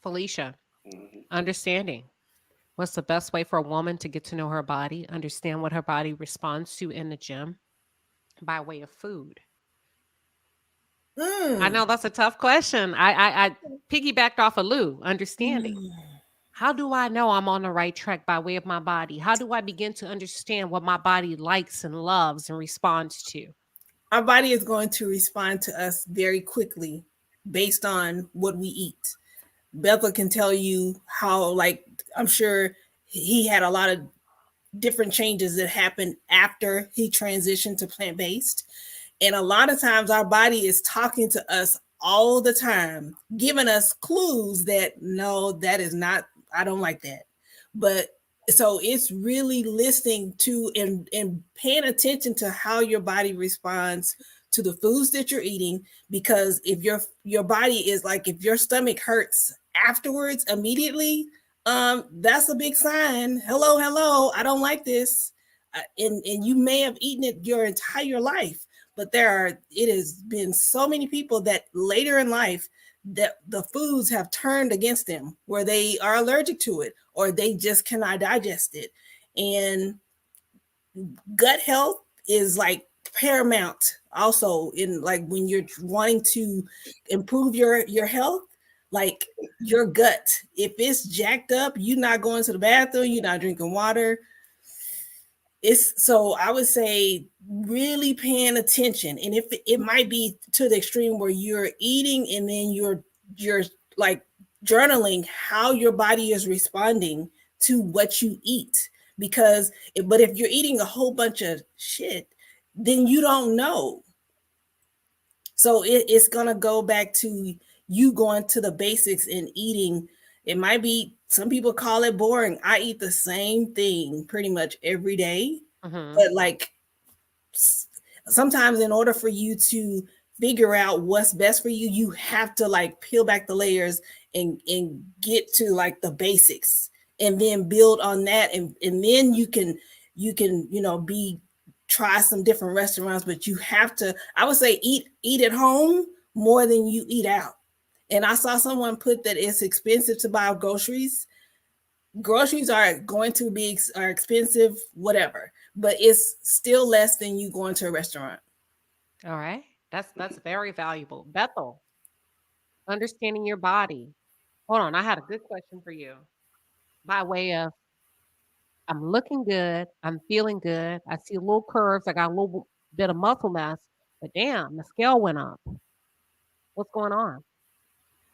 Felicia, understanding. What's the best way for a woman to get to know her body, understand what her body responds to in the gym by way of food? I know that's a tough question. I piggybacked off of Lou, understanding. How do I know I'm on the right track by way of my body? How do I begin to understand what my body likes and loves and responds to? Our body is going to respond to us very quickly based on what we eat. Bethel can tell you how, like, I'm sure he had a lot of different changes that happened after he transitioned to plant-based. And a lot of times our body is talking to us all the time, giving us clues that, no, that is not, I don't like that. But so it's really listening to and paying attention to how your body responds to the foods that you're eating, because if your body is like, if your stomach hurts afterwards immediately, that's a big sign. Hello, I don't like this. And you may have eaten it your entire life, but it has been so many people that later in life that the foods have turned against them, where they are allergic to it or they just cannot digest it. And gut health is like paramount also in, like, when you're wanting to improve your health, like your gut, if it's jacked up, you're not going to the bathroom, you're not drinking water. So I would say really paying attention. And if it might be to the extreme where you're eating and then you're like journaling how your body is responding to what you eat. Because but if you're eating a whole bunch of shit, then you don't know. So it's gonna go back to you going to the basics and eating. It might be, some people call it boring. I eat the same thing pretty much every day. But like sometimes in order for you to figure out what's best for you, you have to like peel back the layers and get to like the basics and then build on that. And then you can, try some different restaurants, but you have to, I would say eat at home more than you eat out. And I saw someone put that it's expensive to buy groceries. Groceries are going to be expensive, whatever, but it's still less than you going to a restaurant. All right. That's very valuable. Bethel, understanding your body. Hold on. I had a good question for you. By way of, I'm looking good. I'm feeling good. I see little curves. I got a little bit of muscle mass, but damn, the scale went up. What's going on?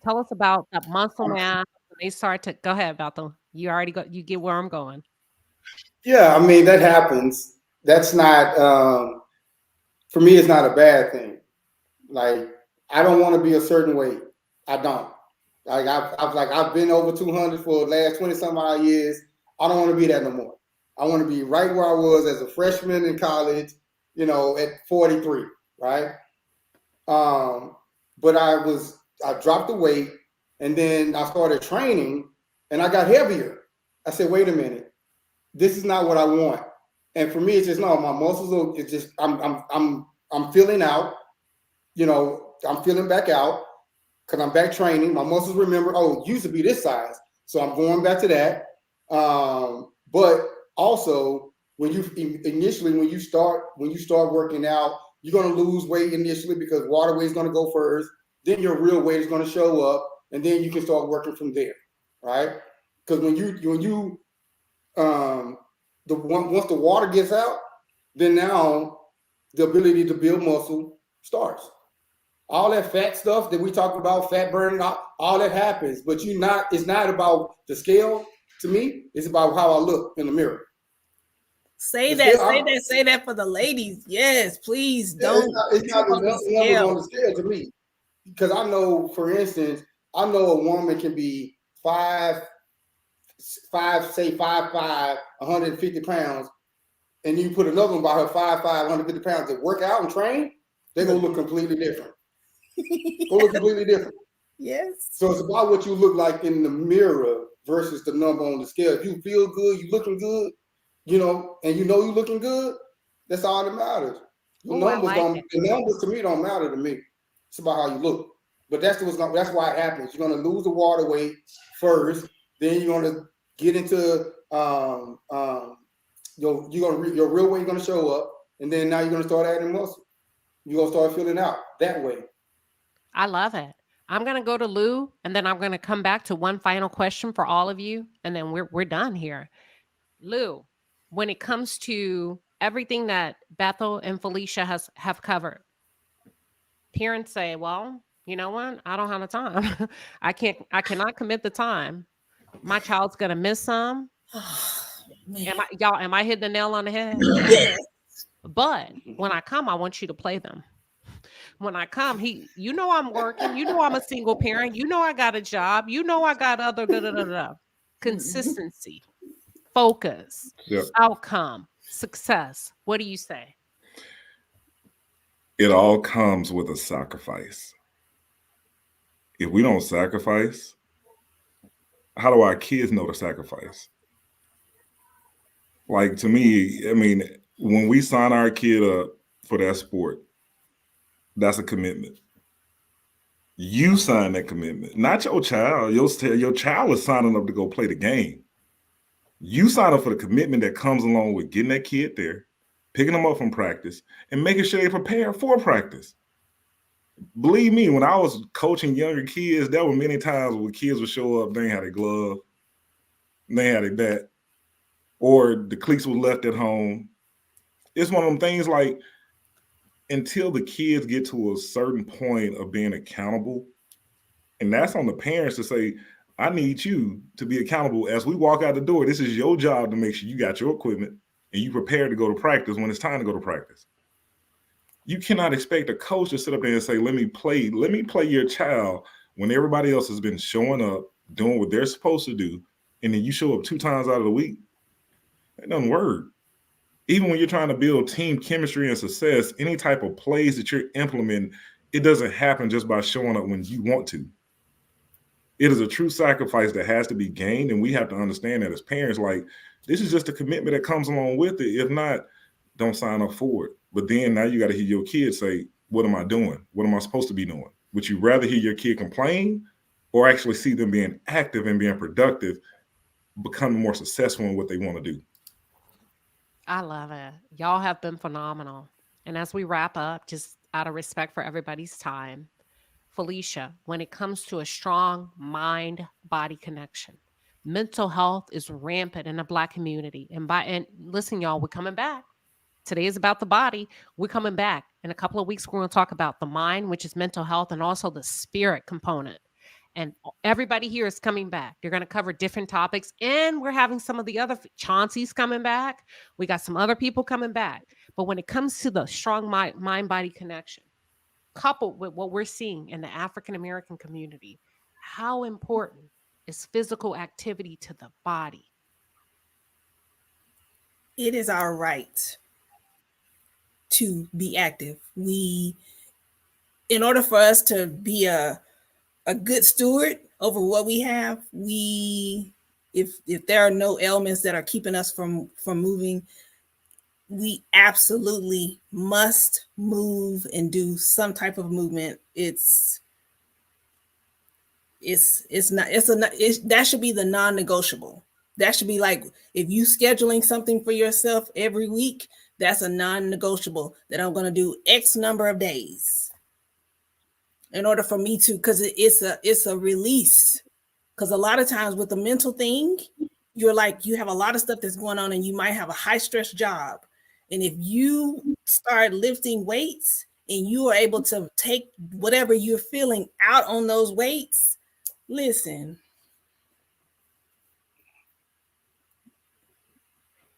Tell us about that muscle mass. They start to go ahead, Bethel. You get where I'm going. Yeah, I mean, that happens. That's not, for me, it's not a bad thing. Like, I don't want to be a certain weight. I don't. Like, I've been over 200 for the last 20 some odd years. I don't want to be that no more. I want to be right where I was as a freshman in college, at 43, right? But I dropped the weight, and then I started training, and I got heavier. I said, wait a minute, this is not what I want. And for me, it's just, no, my muscles it's just, I'm filling out, I'm filling back out because I'm back training. My muscles remember, oh, it used to be this size. So I'm going back to that. But also when you start working out, you're going to lose weight initially because water weight is going to go first. Then your real weight is going to show up, and then you can start working from there, right? Because when you once the water gets out, then now the ability to build muscle starts. All that fat stuff that we talk about, fat burning, all that happens. But it's not about the scale to me. It's about how I look in the mirror. Say that for the ladies. Yes, please don't. It's not the numbers on the scale to me. Because I know, for instance, a woman can be 5'5", 150 pounds, and you put another one by her 5'5", 150 pounds that work out and train, they're gonna look completely different. Yes. So it's about what you look like in the mirror versus the number on the scale. If you feel good, you looking good, and you're looking good, that's all that matters. The numbers to me don't matter to me. It's about how you look. But that's why it happens. You're gonna lose the water weight first, then you're gonna get into your real weight gonna show up, and then now you're gonna start adding muscle. You're gonna start filling out that way. I love it. I'm gonna go to Lou, and then I'm gonna come back to one final question for all of you, and then we're done here. Lou, when it comes to everything that Bethel and Felicia have covered, parents say, well, you know what? I don't have the time. I cannot commit the time. My child's gonna miss some. Am I hitting the nail on the head? Yes. But when I come, I want you to play them. When I come, I'm working. I'm a single parent. I got a job. I got other consistency, focus, outcome, success. What do you say? It all comes with a sacrifice. If we don't sacrifice, how do our kids know to sacrifice? Like, to me, I mean, when we sign our kid up for that sport, that's a commitment. You sign that commitment, not your child. Your child is signing up to go play the game. You sign up for the commitment that comes along with getting that kid there, picking them up from practice, and making sure they prepare for practice. Believe me, when I was coaching younger kids, there were many times where kids would show up, they ain't had a glove, they ain't had a bat, or the cleats were left at home. It's one of them things, like, until the kids get to a certain point of being accountable, and that's on the parents to say, I need you to be accountable. As we walk out the door, this is your job to make sure you got your equipment and you prepare to go to practice when it's time to go to practice. You cannot expect a coach to sit up there and say, let me play your child when everybody else has been showing up, doing what they're supposed to do, and then you show up 2 times out of the week. It doesn't work. Even when you're trying to build team chemistry and success, any type of plays that you're implementing, it doesn't happen just by showing up when you want to. It is a true sacrifice that has to be gained, and we have to understand that as parents, like, this is just a commitment that comes along with it. If not, don't sign up for it. But then now you got to hear your kid say, what am I doing? What am I supposed to be doing? Would you rather hear your kid complain or actually see them being active and being productive, becoming more successful in what they want to do? I love it. Y'all have been phenomenal. And as we wrap up, just out of respect for everybody's time, Felicia, when it comes to a strong mind-body connection, mental health is rampant in the Black community. And listen, y'all, we're coming back. Today is about the body. We're coming back. In a couple of weeks, we're going to talk about the mind, which is mental health, and also the spirit component. And everybody here is coming back. They're going to cover different topics. And we're having some of the other, Chauncey's coming back. We got some other people coming back. But when it comes to the strong mind-body connection, coupled with what we're seeing in the African-American community, how important is physical activity to the body? It is our right to be active. In order for us to be a good steward over what we have, if there are no ailments that are keeping us from moving, we absolutely must move and do some type of movement. That should be the non-negotiable. That should be like, if you scheduling something for yourself every week, that's a non-negotiable, that I'm going to do X number of days in order for me to, because it's a release Because a lot of times with the mental thing, you're like, you have a lot of stuff that's going on and you might have a high stress job. And if you start lifting weights and you are able to take whatever you're feeling out on those weights, listen.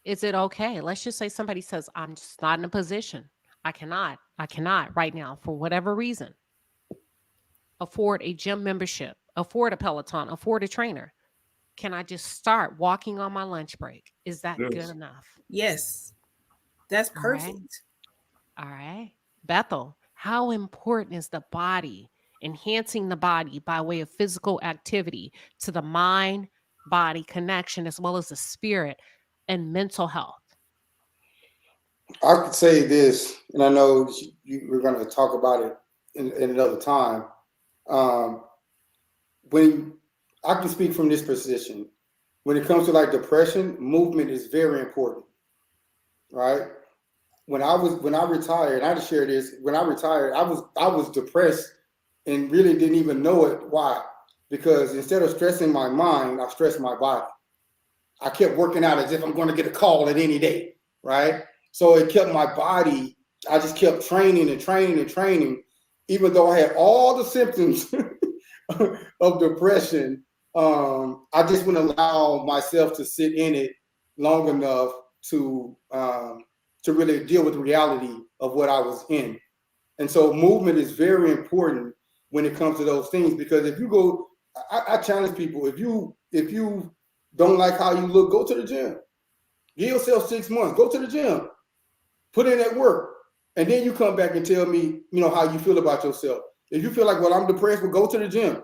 Is it okay? Let's just say somebody says, I'm just not in a position. I cannot right now, for whatever reason, afford a gym membership, afford a Peloton, afford a trainer. Can I just start walking on my lunch break? Is that Yes. good enough? Yes, that's All right. perfect. All right. Bethel, how important is the body, enhancing the body by way of physical activity to the mind body connection, as well as the spirit and mental health? I could say this, and I know we're going to talk about it in another time. When I can speak from this position, when it comes to like depression, movement is very important, right? When I retired, and I just share this. When I retired, I was depressed and really didn't even know it. Why? Because instead of stressing my mind, I stressed my body. I kept working out as if I'm going to get a call at any day, right? So it kept my body. I just kept training and training and training, even though I had all the symptoms of depression. I just wouldn't allow myself to sit in it long enough to really deal with the reality of what I was in. And so movement is very important when it comes to those things, because if you go, I challenge people, if you don't like how you look, go to the gym. Give yourself 6 months, go to the gym, put in that work, and then you come back and tell me, how you feel about yourself. If you feel like, well, I'm depressed, well, go to the gym.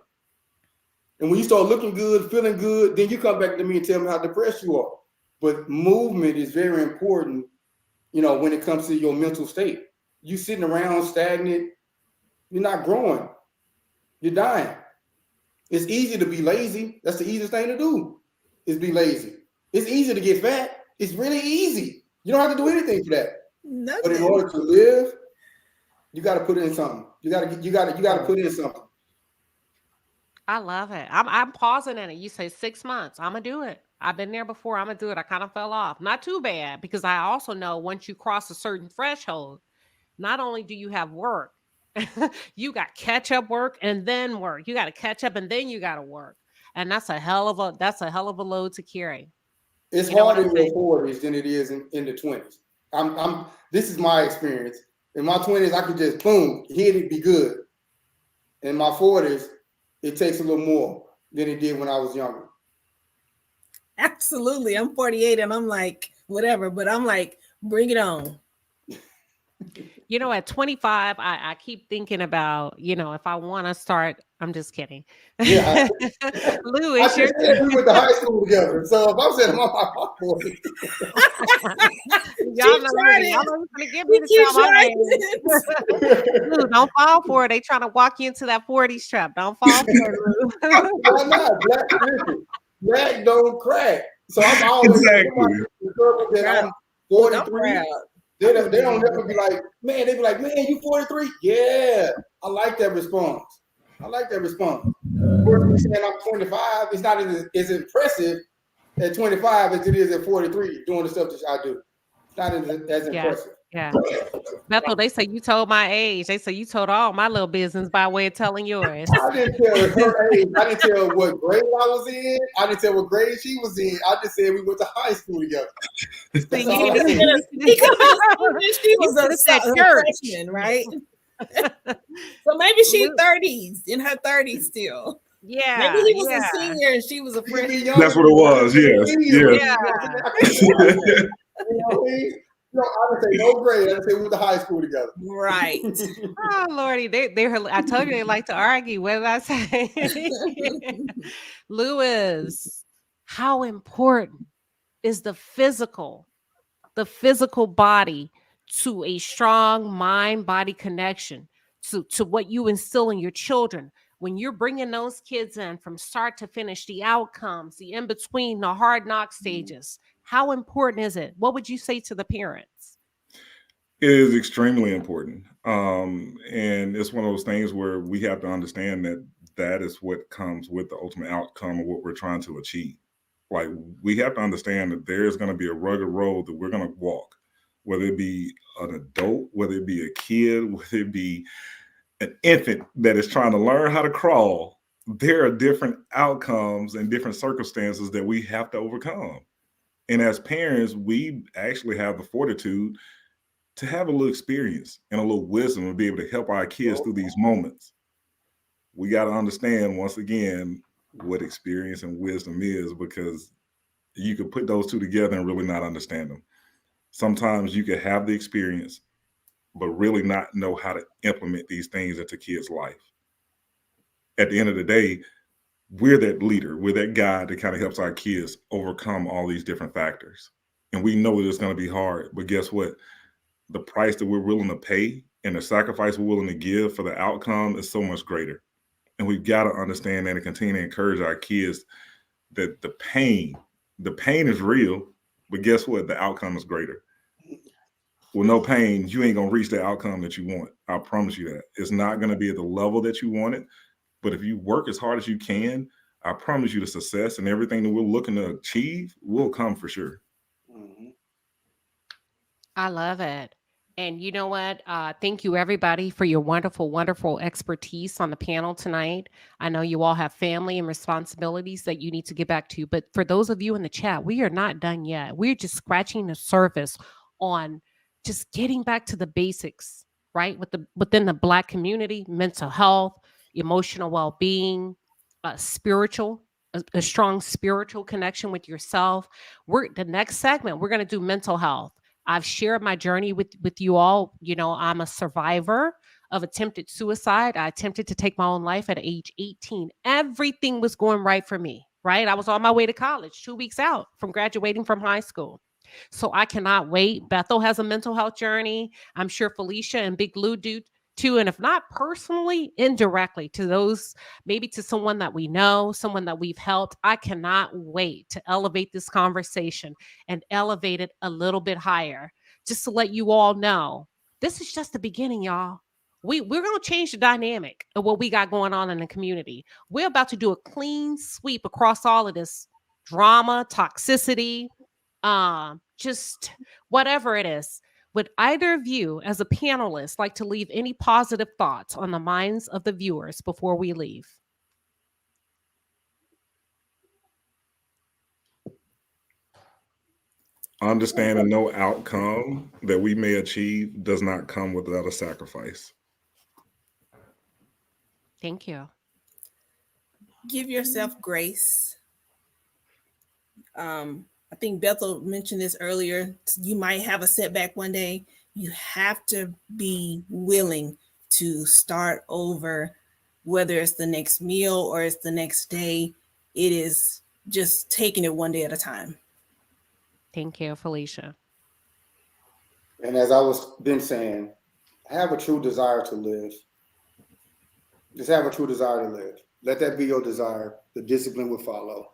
And when you start looking good, feeling good, then you come back to me and tell me how depressed you are. But movement is very important, when it comes to your mental state. You sitting around stagnant, you're not growing. You're dying. It's easy to be lazy. That's the easiest thing to do, is be lazy. It's easy to get fat. It's really easy. You don't have to do anything for that. Nothing. But in order to live, you got to put in something. You got to put in something. I love it. I'm pausing in it. You say 6 months. I'm gonna do it. I've been there before. I'm gonna do it. I kind of fell off. Not too bad, because I also know once you cross a certain threshold, not only do you have work, you got catch up work and then work. You got to catch up and then you got to work, and that's a hell of a load to carry. It's harder in your 40s than it is in the 20s. This is my experience. In my 20s, I could just boom, hit it, be good. In my 40s, it takes a little more than it did when I was younger. Absolutely. I'm 48 and I'm like, whatever, but I'm like, bring it on. At 25, I keep thinking about, if I want to start, I'm just kidding. Yeah. Lou, I said we went to high school together. So if I'm saying I'm on my 40. Y'all know going to give me the time. Lou, don't fall for it. They trying to walk you into that 40s trap. Don't fall for it, Lou. Why not? Black don't crack. So I'm always that I'm 43. They don't ever be like, man, they be like, man, you 43? Yeah, I like that response. Whereas saying I'm 25, it's not as impressive at 25 as it is at 43 doing the stuff that I do. It's not as impressive. Yeah. Bethel, they say you told my age. They say you told all my little business by way of telling yours. I didn't tell her age. I didn't tell what grade I was in. I didn't tell what grade she was in. I just said we went to high school together. She was a freshman, right? So maybe she's 30s, in her 30s still. Yeah. Maybe he was a senior and she was a freshman. That's what it was. Yes. I didn't say no grade. I didn't say we went to high school together. Right. Oh Lordy, I told you they like to argue. What did I say? Lewis, how important is the physical body to a strong mind-body connection, to what you instill in your children when you're bringing those kids in from start to finish, the outcomes, the in-between, the hard knock stages? How important is it? What would you say to the parents? It is extremely important. And it's one of those things where we have to understand that that is what comes with the ultimate outcome of what we're trying to achieve. Like, we have to understand that there's going to be a rugged road that we're going to walk, whether it be an adult, whether it be a kid, whether it be an infant that is trying to learn how to crawl. There are different outcomes and different circumstances that we have to overcome. And as parents, we actually have the fortitude to have a little experience and a little wisdom and be able to help our kids through these moments. We got to understand, once again, what experience and wisdom is, because you could put those two together and really not understand them. Sometimes you could have the experience, but really not know how to implement these things into kids' life. At the end of the day, we're that leader, we're that guy that kind of helps our kids overcome all these different factors. And we know that it's going to be hard, but guess what? The price that we're willing to pay and the sacrifice we're willing to give for the outcome is so much greater. And we've got to understand that and continue to encourage our kids that the pain is real, but guess what? The outcome is greater. With no pain, you ain't going to reach the outcome that you want. I promise you that. It's not going to be at the level that you want it. But if you work as hard as you can, I promise you the success and everything that we're looking to achieve will come for sure. I love it. And you know what? Thank you, everybody, for your wonderful, wonderful expertise on the panel tonight. I know you all have family and responsibilities that you need to get back to. But for those of you in the chat, we are not done yet. We're just scratching the surface on just getting back to the basics, right? Within the Black community, mental health, emotional well-being, spiritual, a strong spiritual connection with yourself. The next segment, we're going to do mental health. I've shared my journey with you all. You know, I'm a survivor of attempted suicide. I attempted to take my own life at age 18. Everything was going right for me, right? I was on my way to college 2 weeks out from graduating from high school. So I cannot wait. Bethel has a mental health journey. I'm sure Felicia and Big Lou do too. And if not personally, indirectly to those, maybe to someone that we know, someone that we've helped. I cannot wait to elevate this conversation and elevate it a little bit higher. Just to let you all know, this is just the beginning, y'all. We're going to change the dynamic of what we got going on in the community. We're about to do a clean sweep across all of this drama, toxicity, just whatever it is. Would either of you, as a panelist, like to leave any positive thoughts on the minds of the viewers before we leave? Understanding no outcome that we may achieve does not come without a sacrifice. Thank you. Give yourself grace. I think Bethel mentioned this earlier. You might have a setback one day. You have to be willing to start over, whether it's the next meal or it's the next day. It is just taking it one day at a time. Thank you, Felicia. And as I was been saying, have a true desire to live. Just have a true desire to live. Let that be your desire. The discipline will follow.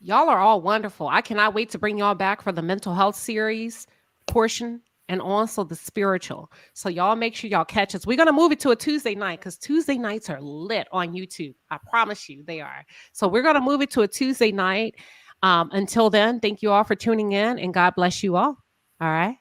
Y'all are all wonderful. I cannot wait to bring y'all back for the mental health series portion and also the spiritual. So y'all make sure y'all catch us. We're going to move it to a Tuesday night because Tuesday nights are lit on YouTube. I promise you they are. So we're going to move it to a Tuesday night. Until then, thank you all for tuning in and God bless you all. All right.